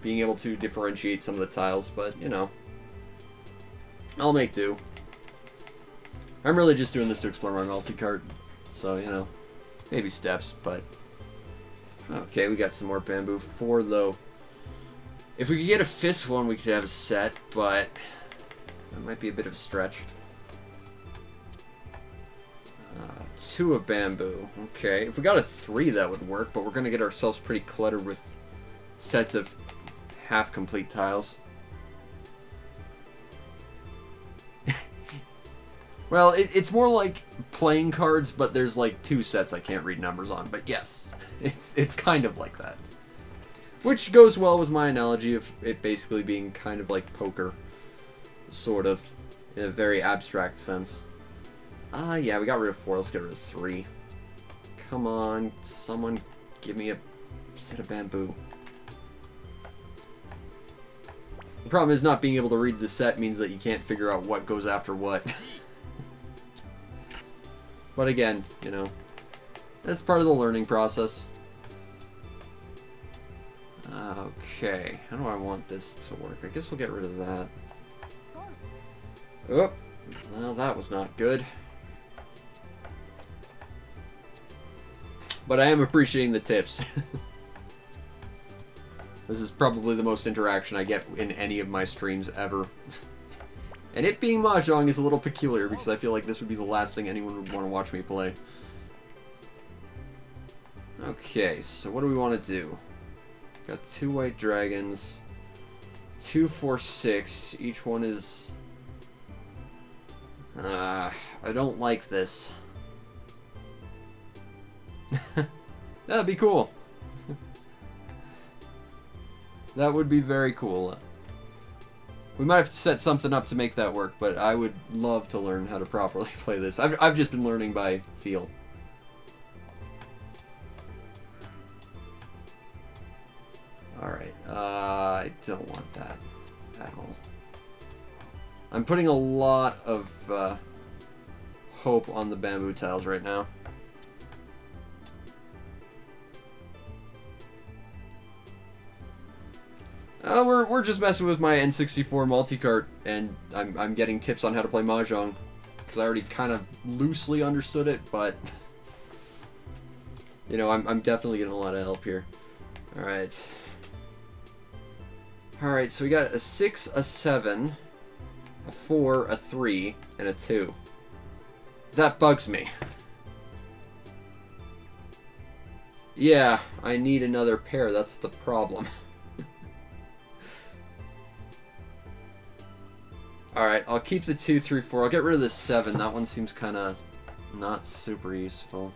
being able to differentiate some of the tiles, but, you know, I'll make do. I'm really just doing this to explore my multi-cart, so, you know, maybe steps, but... Okay, we got some more bamboo. 4, though. If we could get a 5th one, we could have a set, but that might be a bit of a stretch. 2 of bamboo. Okay, if we got a 3, that would work, but we're going to get ourselves pretty cluttered with sets of half-complete tiles. Well, it's more like playing cards, but there's like 2 sets I can't read numbers on, but yes. It's kind of like that. Which goes well with my analogy of it basically being kind of like poker. Sort of. In a very abstract sense. Yeah, we got rid of 4. Let's get rid of 3. Come on, someone give me a set of bamboo. The problem is not being able to read the set means that you can't figure out what goes after what. But again, you know, that's part of the learning process. Okay, how do I want this to work? I guess we'll get rid of that. Oh, well, that was not good. But I am appreciating the tips. This is probably the most interaction I get in any of my streams ever. And it being Mahjong is a little peculiar because I feel like this would be the last thing anyone would want to watch me play. Okay, so what do we want to do? Got 2 white dragons. 2, 4, 6. Each one is... I don't like this. That'd be cool. That would be very cool. We might have to set something up to make that work, but I would love to learn how to properly play this. I've just been learning by feel. Alright, I don't want that at all. I'm putting a lot of hope on the bamboo tiles right now. We're just messing with my N64 multi-cart, and I'm getting tips on how to play Mahjong, because I already kind of loosely understood it, but you know, I'm definitely getting a lot of help here. Alright. Alright, so we got a 6, a 7, a 4, a 3, and a 2. That bugs me. Yeah, I need another pair, that's the problem. Alright, I'll keep the 2, 3, 4. I'll get rid of the 7. That one seems kind of not super useful.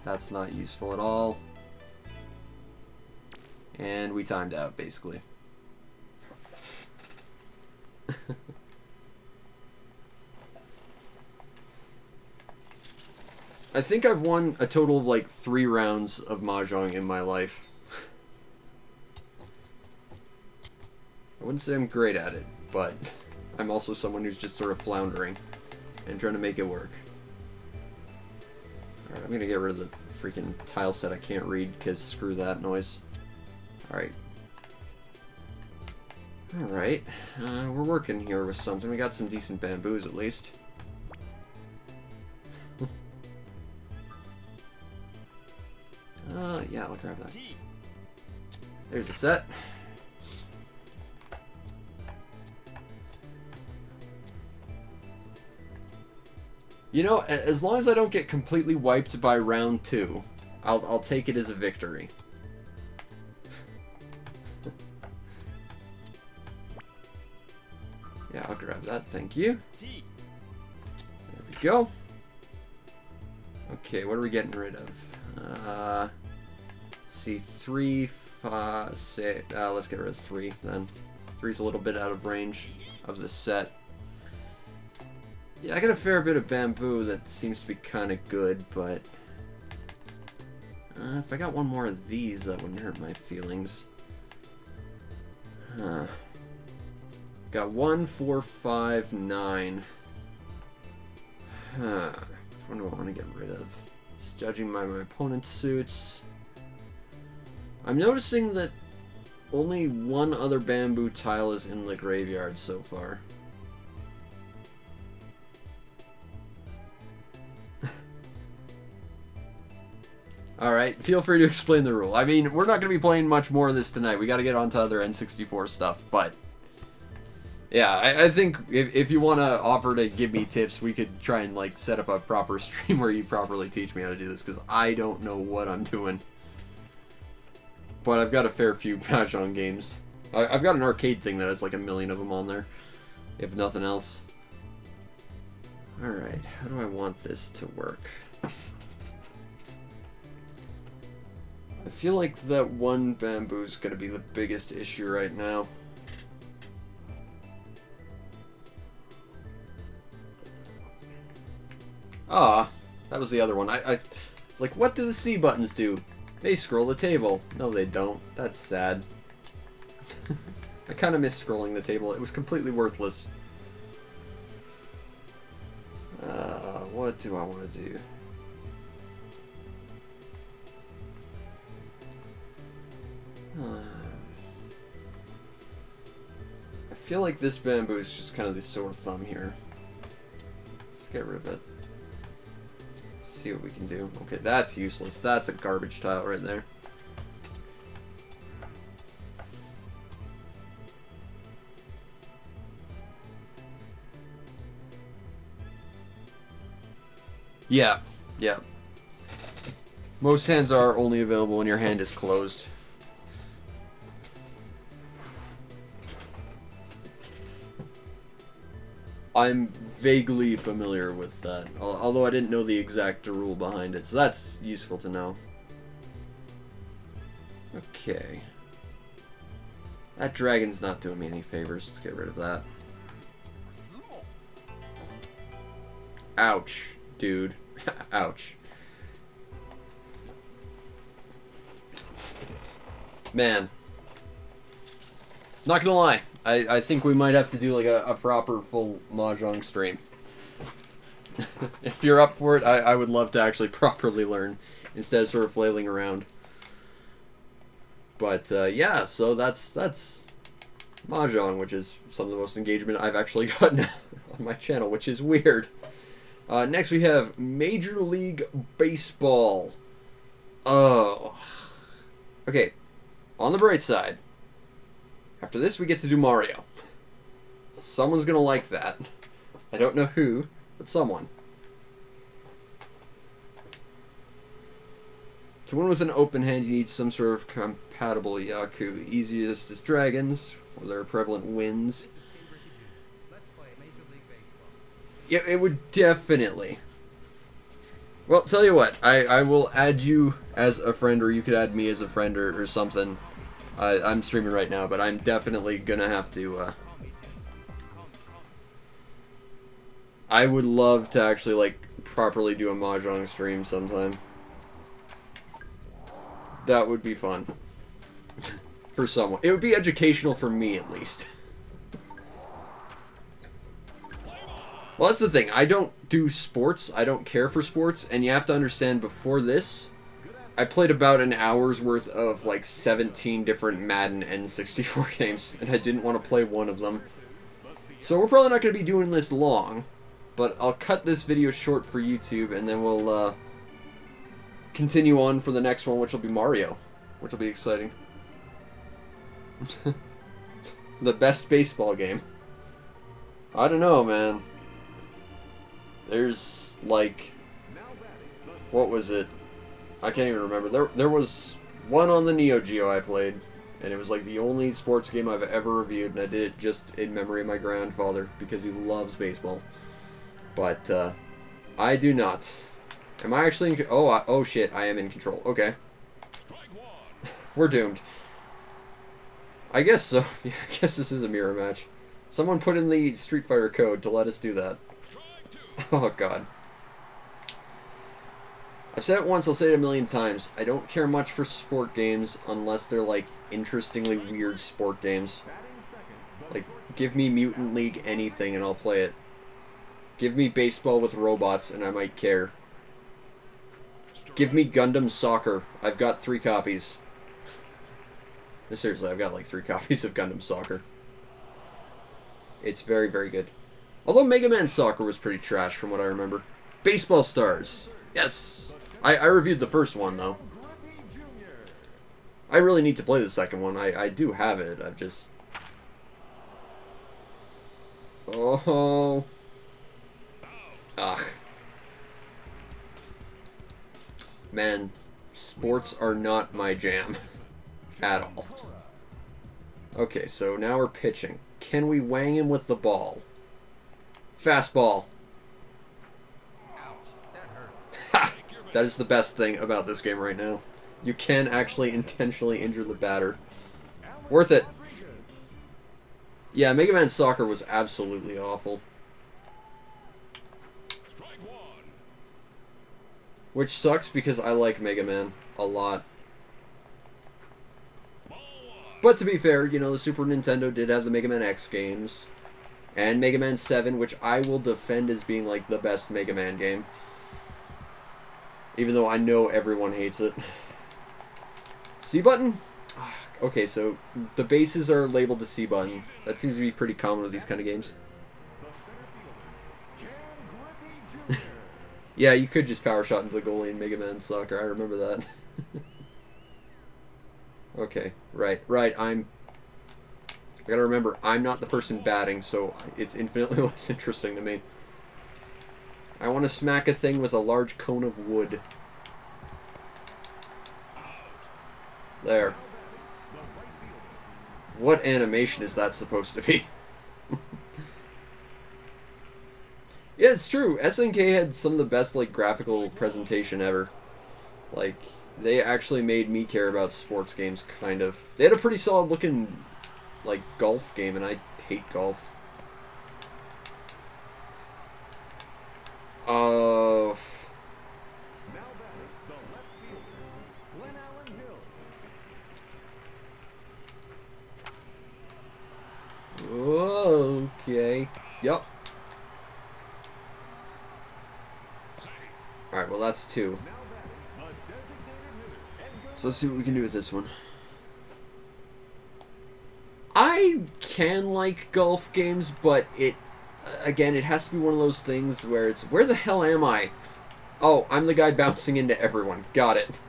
That's not useful at all. And we timed out, basically. I think I've won a total of like 3 rounds of Mahjong in my life. I wouldn't say I'm great at it, but I'm also someone who's just sort of floundering and trying to make it work. Alright, I'm gonna get rid of the freaking tile set I can't read because screw that noise. Alright. Alright, we're working here with something. We got some decent bamboos at least. Yeah, I'll grab that. There's a set. You know, as long as I don't get completely wiped by round 2, I'll take it as a victory. Yeah, I'll grab that, thank you. There we go. Okay, what are we getting rid of? See, 3, 5, 6, let's get rid of 3 then. 3's a little bit out of range of the set. Yeah, I got a fair bit of bamboo that seems to be kind of good, but if I got one more of these, that wouldn't hurt my feelings. Huh. Got 1, 4, 5, 9. Huh. Which one do I want to get rid of? Just judging by my opponent's suits. I'm noticing that only one other bamboo tile is in the graveyard so far. Alright, feel free to explain the rule. I mean, we're not going to be playing much more of this tonight. We got to get on to other N64 stuff, but yeah, I think if you want to offer to give me tips, we could try and like set up a proper stream where you properly teach me how to do this, because I don't know what I'm doing. But I've got a fair few Mahjong games. I've got an arcade thing that has like 1 million of them on there, if nothing else. Alright, how do I want this to work? I feel like that one bamboo is going to be the biggest issue right now. Ah, that was the other one. It's like, what do the C buttons do? They scroll the table. No, they don't. That's sad. I kind of miss scrolling the table. It was completely worthless. What do I want to do? I feel like this bamboo is just kind of the sore thumb here. Let's get rid of it. See what we can do. Okay, that's useless. That's a garbage tile right there. Yeah, yeah. Most hands are only available when your hand is closed. I'm vaguely familiar with that, although I didn't know the exact rule behind it, so that's useful to know. Okay. That dragon's not doing me any favors. Let's get rid of that. Ouch, dude. Ouch. Man. Not gonna lie. I think we might have to do like a proper full Mahjong stream. If you're up for it, I would love to actually properly learn instead of sort of flailing around. But yeah, so that's Mahjong, which is some of the most engagement I've actually gotten on my channel, which is weird. Next we have Major League Baseball. Oh. Okay, on the bright side, after this, we get to do Mario. Someone's gonna like that. I don't know who, but someone. To win with an open hand, you need some sort of compatible Yaku. Easiest is dragons, where there are prevalent wins. Yeah, it would definitely. Well, tell you what, I will add you as a friend, or you could add me as a friend, or something. I'm streaming right now, but I'm definitely gonna have to, I would love to actually, like, properly do a Mahjong stream sometime. That would be fun. For someone. It would be educational for me, at least. Well, that's the thing. I don't do sports. I don't care for sports, and you have to understand, before this, I played about an hour's worth of like 17 different Madden N64 games, and I didn't want to play one of them. So we're probably not going to be doing this long, but I'll cut this video short for YouTube, and then we'll continue on for the next one, which will be Mario, which will be exciting. The best baseball game. I don't know, man. There's like, what was it? I can't even remember. There was one on the Neo Geo I played, and it was like the only sports game I've ever reviewed, and I did it just in memory of my grandfather, because he loves baseball. But, I do not. Am I actually in... Oh shit, I am in control. Okay. We're doomed. I guess so. Yeah, I guess this is a mirror match. Someone put in the Street Fighter code to let us do that. Oh, God. I've said it once, I'll say it a million times. I don't care much for sport games unless they're, like, interestingly weird sport games. Like, give me Mutant League anything and I'll play it. Give me baseball with robots and I might care. Give me Gundam Soccer. I've got 3 copies. Seriously, I've got like 3 copies of Gundam Soccer. It's very, very good. Although Mega Man Soccer was pretty trash from what I remember. Baseball Stars. Yes! I reviewed the first one, though. I really need to play the second one. I do have it. I've just... Oh. Ugh. Man, sports are not my jam. At all. Okay, so now we're pitching. Can we wang him with the ball? Fastball. Ha! That is the best thing about this game right now. You can actually intentionally injure the batter. Worth it. Yeah, Mega Man Soccer was absolutely awful. Which sucks because I like Mega Man a lot. But to be fair, you know, the Super Nintendo did have the Mega Man X games. And Mega Man 7, which I will defend as being, like, the best Mega Man game. Even though I know everyone hates it. C button? Okay, so the bases are labeled the C button. That seems to be pretty common with these kind of games. Yeah, you could just power shot into the goalie in Mega Man Soccer. I remember that. Okay, right. I gotta remember, I'm not the person batting, so it's infinitely less interesting to me. I want to smack a thing with a large cone of wood. There. What animation is that supposed to be? Yeah, it's true. SNK had some of the best, like, graphical presentation ever. Like... They actually made me care about sports games, kind of. They had a pretty solid looking, like, golf game, and I hate golf. Okay. Yup. Alright, well that's 2. So let's see what we can do with this one. I can like golf games, but again, it has to be one of those things where it's, where the hell am I? Oh, I'm the guy bouncing into everyone. Got it.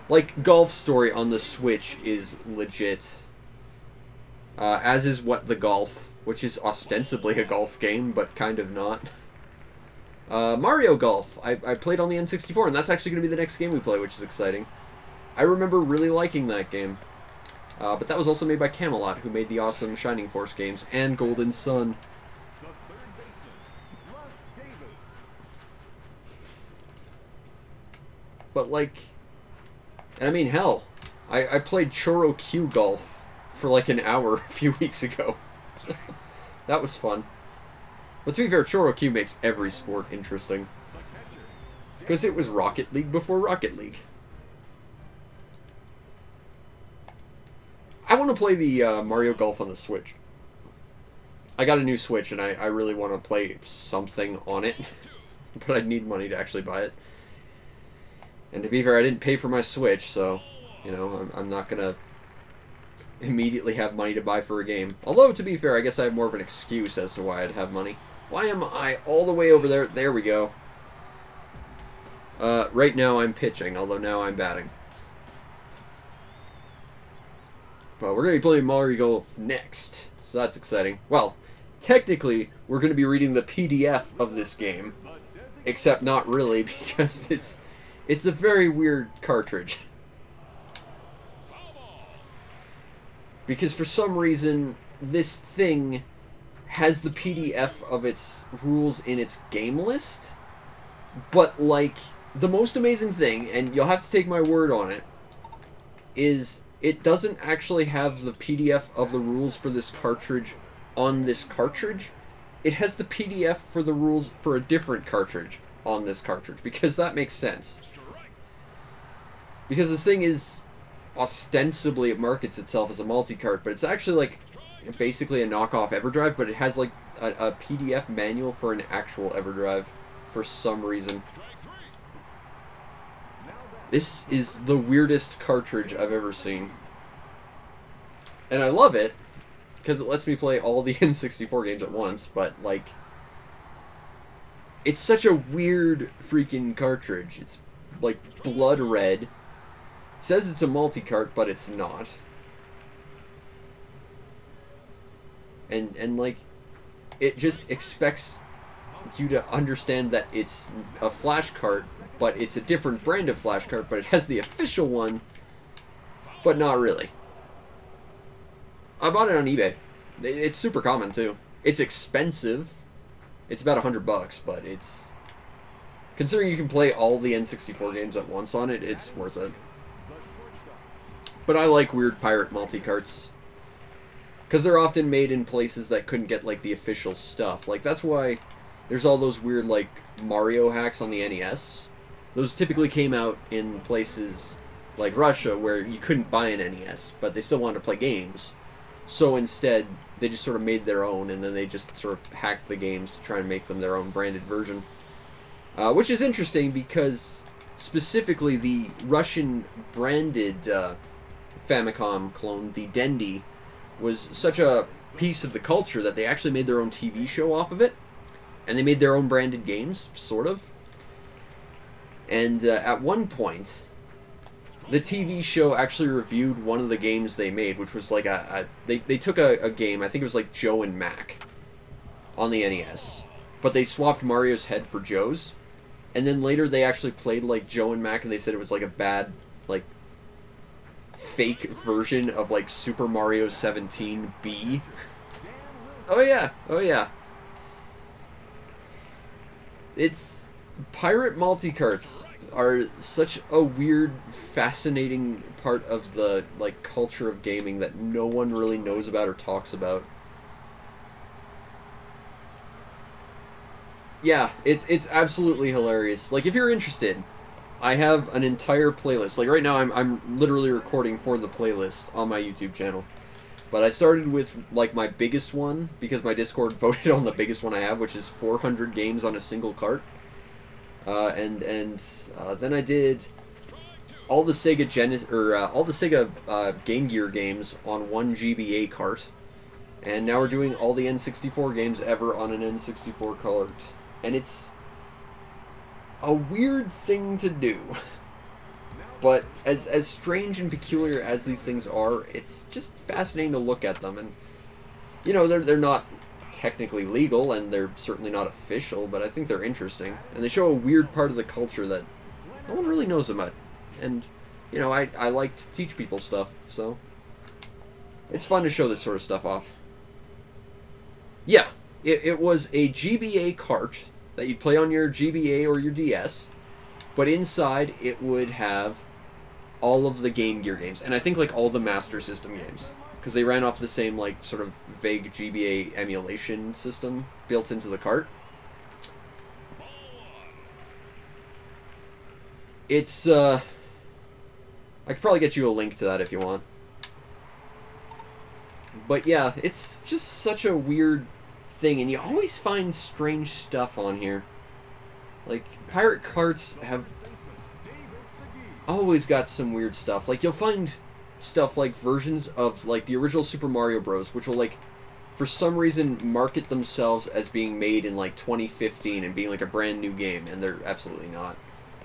Like, Golf Story on the Switch is legit. As is What the Golf, which is ostensibly a golf game, but kind of not. Mario Golf. I played on the N64, and that's actually going to be the next game we play, which is exciting. I remember really liking that game. But that was also made by Camelot, who made the awesome Shining Force games, and Golden Sun. But, like... And I mean, hell, I played Choro Q Golf for like an hour a few weeks ago. That was fun. But to be fair, Choro Q makes every sport interesting. Because it was Rocket League before Rocket League. I want to play the Mario Golf on the Switch. I got a new Switch, and I really want to play something on it. But I'd need money to actually buy it. And to be fair, I didn't pay for my Switch, so, you know, I'm not going to immediately have money to buy for a game. Although, to be fair, I guess I have more of an excuse as to why I'd have money. Why am I all the way over there? There we go. Right now I'm pitching, although now I'm batting. Well, we're going to be playing Mario Golf next, so that's exciting. Well, technically, we're going to be reading the PDF of this game, except not really, because it's a very weird cartridge. Because for some reason, this thing has the PDF of its rules in its game list, but, like, the most amazing thing, and you'll have to take my word on it, is it doesn't actually have the PDF of the rules for this cartridge on this cartridge. It has the PDF for the rules for a different cartridge on this cartridge, because that makes sense. Because this thing is, ostensibly, it markets itself as a multi-cart, but it's actually like basically a knockoff EverDrive, but it has like a PDF manual for an actual EverDrive for some reason. This is the weirdest cartridge I've ever seen. And I love it, because it lets me play all the N64 games at once, but, like, it's such a weird freaking cartridge. It's, like, blood red. It says it's a multi-cart, but it's not. And like, it just expects you to understand that it's a flash cart, but it's a different brand of flash cart, but it has the official one, but not really. I bought it on eBay. It's super common, too. It's expensive. It's about $100, but it's... Considering you can play all the N64 games at once on it, it's worth it. But I like weird pirate multi-carts, because they're often made in places that couldn't get, like, the official stuff. Like, that's why there's all those weird, like, Mario hacks on the NES. Those typically came out in places like Russia, where you couldn't buy an NES, but they still wanted to play games. So instead, they just sort of made their own, and then they just sort of hacked the games to try and make them their own branded version. Which is interesting, because specifically the Russian branded Famicom clone, the Dendy, was such a piece of the culture that they actually made their own TV show off of it. And they made their own branded games, sort of. And at one point, the TV show actually reviewed one of the games they made, which was like they took a game, I think it was like Joe and Mac, on the NES. But they swapped Mario's head for Joe's. And then later they actually played like Joe and Mac, and they said it was like a bad, like, fake version of like Super Mario 17B. Oh yeah, oh yeah. It's... Pirate multi-carts are such a weird, fascinating part of the, like, culture of gaming that no one really knows about or talks about. Yeah, it's absolutely hilarious. Like, if you're interested, I have an entire playlist. Like, right now I'm literally recording for the playlist on my YouTube channel. But I started with, like, my biggest one, because my Discord voted on the biggest one I have, which is 400 games on a single cart. Then I did all the Sega all the Sega Game Gear games on one GBA cart, and now we're doing all the N64 games ever on an N64 cart, and it's a weird thing to do. But as strange and peculiar as these things are, it's just fascinating to look at them, and you know, they're not technically legal, and they're certainly not official, but I think they're interesting, and they show a weird part of the culture that no one really knows about. And you know, I like to teach people stuff, so it's fun to show this sort of stuff off. Yeah, it was a GBA cart that you'd play on your GBA or your DS, but inside it would have all of the Game Gear games, and I think like all the Master System games, because they ran off the same, like, sort of vague GBA emulation system built into the cart. It's, I could probably get you a link to that if you want. But yeah, it's just such a weird thing, and you always find strange stuff on here. Like, pirate carts have always got some weird stuff. Like, you'll find stuff like versions of, like, the original Super Mario Bros., which will, like, for some reason market themselves as being made in, like, 2015 and being, like, a brand new game, and they're absolutely not.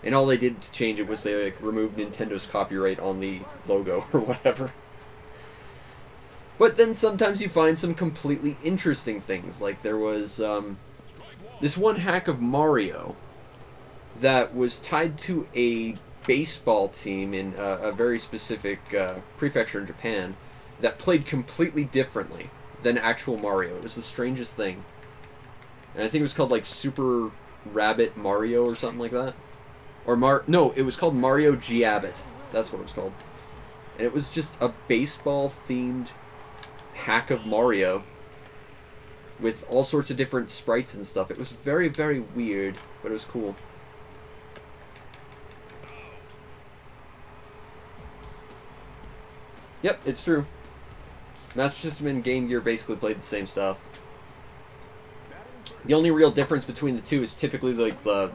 And all they did to change it was they, like, removed Nintendo's copyright on the logo or whatever. But then sometimes you find some completely interesting things. Like, there was this one hack of Mario that was tied to a baseball team in a very specific prefecture in Japan that played completely differently than actual Mario. It was the strangest thing. And I think it was called, like, Super Rabbit Mario or something like that. Or no, it was called Mario G-Abbott. That's what it was called. And it was just a baseball-themed hack of Mario with all sorts of different sprites and stuff. It was very, very weird, but it was cool. Yep, it's true. Master System and Game Gear basically played the same stuff. The only real difference between the two is typically like the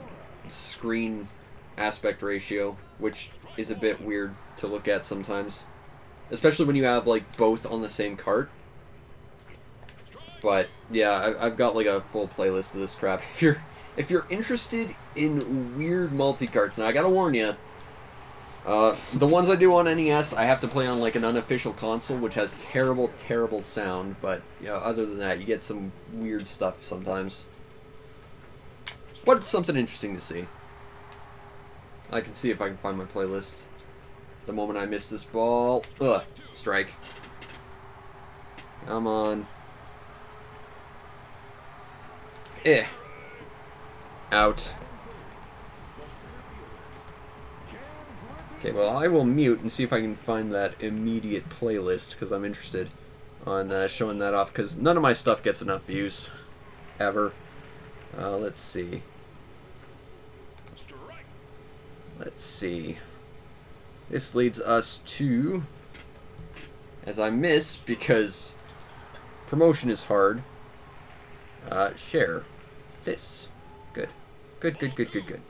screen aspect ratio, which is a bit weird to look at sometimes, especially when you have like both on the same cart. But yeah, I've got like a full playlist of this crap. If you're interested in weird multi-carts, now I gotta warn you, the ones I do on NES, I have to play on like an unofficial console, which has terrible, terrible sound. But you know, other than that, you get some weird stuff sometimes. But it's something interesting to see. I can see if I can find my playlist. The moment I miss this ball, strike. Come on. Out. Okay, well, I will mute and see if I can find that immediate playlist, because I'm interested on showing that off, because none of my stuff gets enough views. Ever. Let's see. Let's see. This leads us to, as I miss, because promotion is hard, share this. Good. Good, good, good, good, good.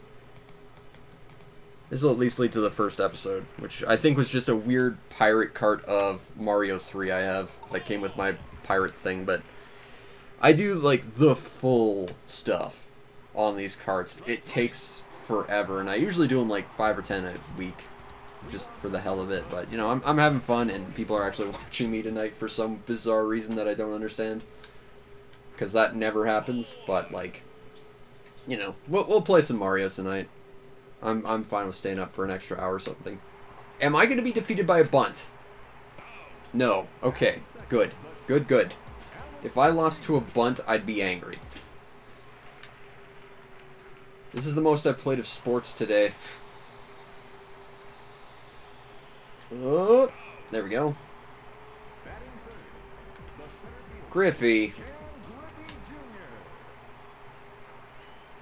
This will at least lead to the first episode, which I think was just a weird pirate cart of Mario 3 I have that came with my pirate thing, but I do like the full stuff on these carts. It takes forever, and I usually do them like 5 or 10 a week, just for the hell of it. But you know, I'm having fun, and people are actually watching me tonight for some bizarre reason that I don't understand, because that never happens. But like, you know, we'll play some Mario tonight. I'm fine with staying up for an extra hour or something. Am I going to be defeated by a bunt? No. Okay. Good. Good, good. If I lost to a bunt, I'd be angry. This is the most I've played of sports today. Oh, there we go. Griffey.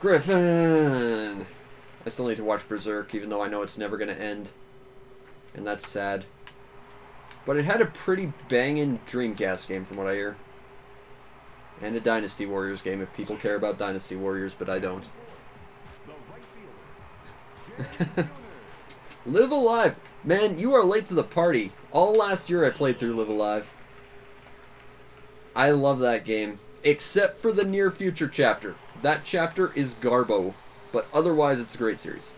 Griffin! I still need to watch Berserk, even though I know it's never going to end. And that's sad. But it had a pretty banging Dreamcast game, from what I hear. And a Dynasty Warriors game, if people care about Dynasty Warriors, but I don't. Live Alive! Man, you are late to the party. All last year I played through Live Alive. I love that game. Except for the near future chapter. That chapter is garbo. But otherwise, it's a great series.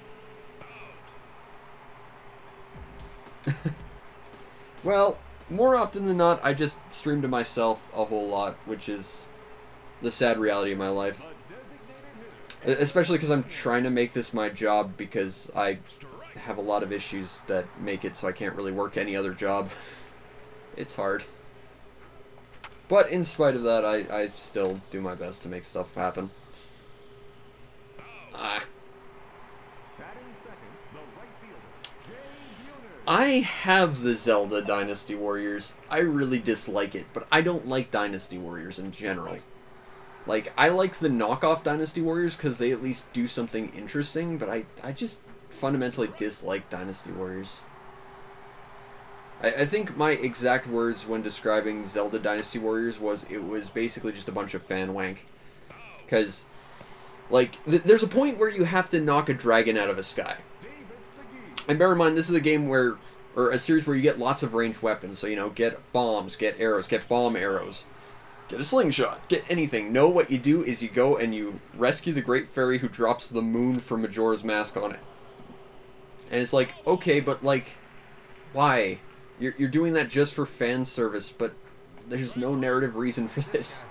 Well, more often than not, I just stream to myself a whole lot, which is the sad reality of my life. Especially because I'm trying to make this my job, because I have a lot of issues that make it so I can't really work any other job. It's hard. But in spite of that, I still do my best to make stuff happen. I have the Zelda Dynasty Warriors. I really dislike it, but I don't like Dynasty Warriors in general. Like, I like the knockoff Dynasty Warriors because they at least do something interesting, but I just fundamentally dislike Dynasty Warriors. I think my exact words when describing Zelda Dynasty Warriors was, it was basically just a bunch of fan wank. Because, like, there's a point where you have to knock a dragon out of a sky. And bear in mind, this is a game where, or a series where you get lots of ranged weapons. So, you know, get bombs, get arrows, get bomb arrows, get a slingshot, get anything. No, what you do is you go and you rescue the Great Fairy who drops the moon from Majora's Mask on it. And it's like, okay, but like, why? You're doing that just for fan service, but there's no narrative reason for this.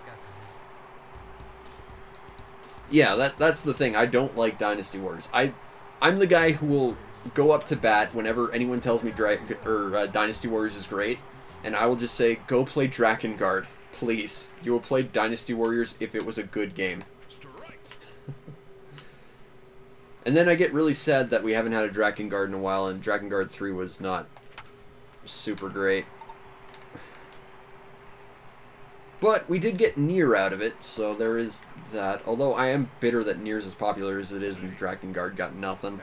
Yeah, that's the thing. I don't like Dynasty Warriors. I'm the guy who will go up to bat whenever anyone tells me Dynasty Warriors is great, and I will just say, go play Drakengard, please. You will play Dynasty Warriors if it was a good game. And then I get really sad that we haven't had a Drakengard in a while, and Drakengard 3 was not super great. But we did get Nier out of it, so there is that. Although I am bitter that Nier's as popular as it is and Drakengard got nothing.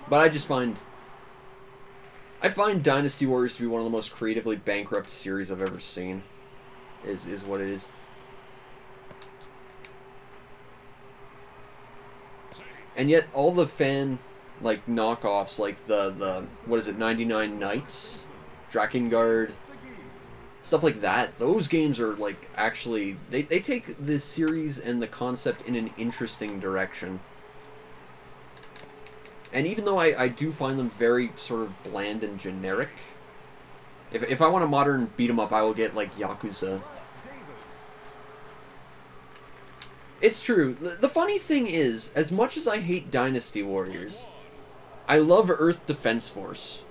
But I just find... I find Dynasty Warriors to be one of the most creatively bankrupt series I've ever seen. Is what it is. And yet all the fan, like, knockoffs, like the what is it, 99 Nights? Drakengard... Stuff like that. Those games are, like, actually... They take this series and the concept in an interesting direction. And even though I do find them very sort of bland and generic, if I want a modern beat-em-up, I will get, like, Yakuza. It's true. The funny thing is, as much as I hate Dynasty Warriors, I love Earth Defense Force.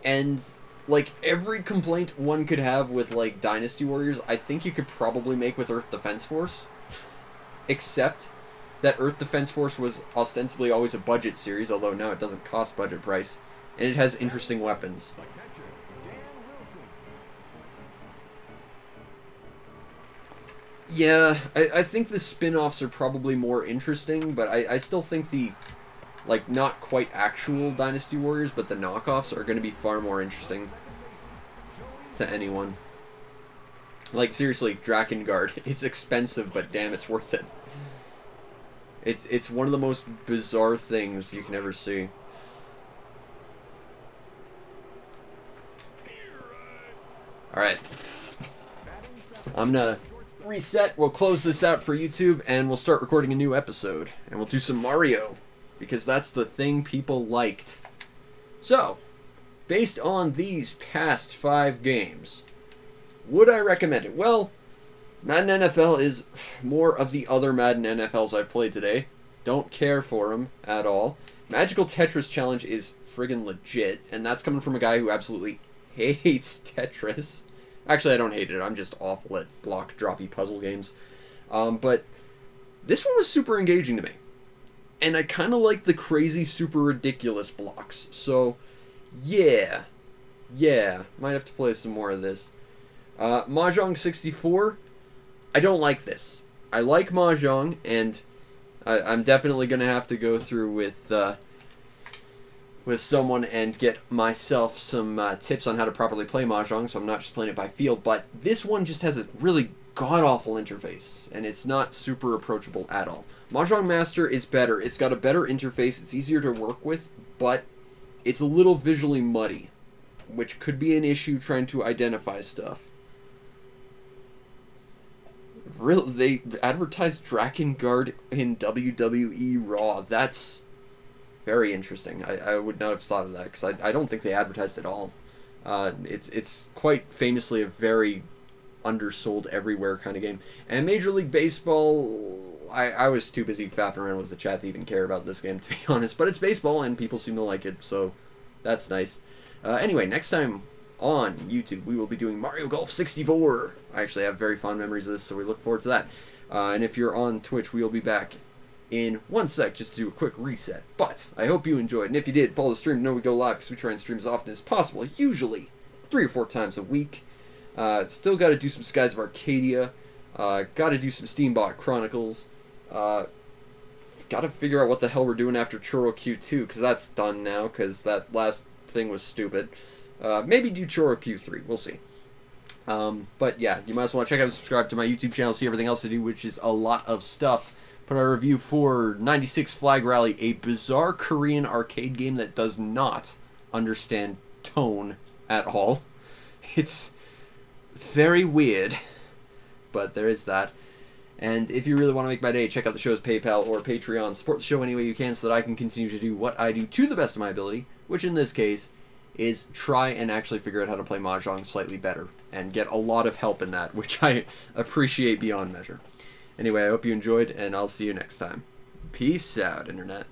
And... like, every complaint one could have with, like, Dynasty Warriors, I think you could probably make with Earth Defense Force. Except that Earth Defense Force was ostensibly always a budget series, although now it doesn't cost budget price. And it has interesting weapons. Yeah, I think the spin-offs are probably more interesting, but I still think the... like, not quite actual Dynasty Warriors, but the knockoffs are going to be far more interesting to anyone. Like, seriously, Drakengard. It's expensive, but damn, it's worth it. It's one of the most bizarre things you can ever see. Alright. I'm gonna reset. We'll close this out for YouTube, and we'll start recording a new episode. And we'll do some Mario. Because that's the thing people liked. So, based on these past 5 games, would I recommend it? Well, Madden NFL is more of the other Madden NFLs I've played today. Don't care for them at all. Magical Tetris Challenge is friggin' legit, and that's coming from a guy who absolutely hates Tetris. Actually, I don't hate it. I'm just awful at block-droppy puzzle games. But this one was super engaging to me. And I kind of like the crazy, super ridiculous blocks. So, yeah. Yeah, might have to play some more of this. Mahjong 64, I don't like this. I like Mahjong, and I'm definitely going to have to go through with someone and get myself some tips on how to properly play Mahjong, so I'm not just playing it by feel. But this one just has a really god-awful interface, and it's not super approachable at all. Mahjong Master is better. It's got a better interface, it's easier to work with, but it's a little visually muddy, which could be an issue trying to identify stuff. Really, they advertised Drakengard in WWE Raw. That's very interesting. I would not have thought of that, because I don't think they advertised it at all. It's quite famously a very undersold everywhere kind of game. And Major League Baseball, I was too busy faffing around with the chat to even care about this game, to be honest. But it's baseball, and people seem to like it, so that's nice. Anyway, next time on YouTube, we will be doing Mario Golf 64. I actually have very fond memories of this, so we look forward to that. And if you're on Twitch, we'll be back in one sec just to do a quick reset. But I hope you enjoyed, and if you did, follow the stream to know we go live, because we try and stream as often as possible, usually 3 or 4 times a week. Still got to do some Skies of Arcadia. Got to do some Steambot Chronicles. Got to figure out what the hell we're doing after Choro Q2, because that's done now, because that last thing was stupid. Maybe do Choro Q3. We'll see. But yeah, you might as well check out and subscribe to my YouTube channel, see everything else I do, which is a lot of stuff. Put out a review for 96 Flag Rally, a bizarre Korean arcade game that does not understand tone at all. It's very weird, but there is that. And if you really want to make my day, check out the show's PayPal or Patreon. Support the show any way you can so that I can continue to do what I do to the best of my ability, which in this case is try and actually figure out how to play Mahjong slightly better and get a lot of help in that, which I appreciate beyond measure. Anyway, I hope you enjoyed, and I'll see you next time. Peace out, Internet.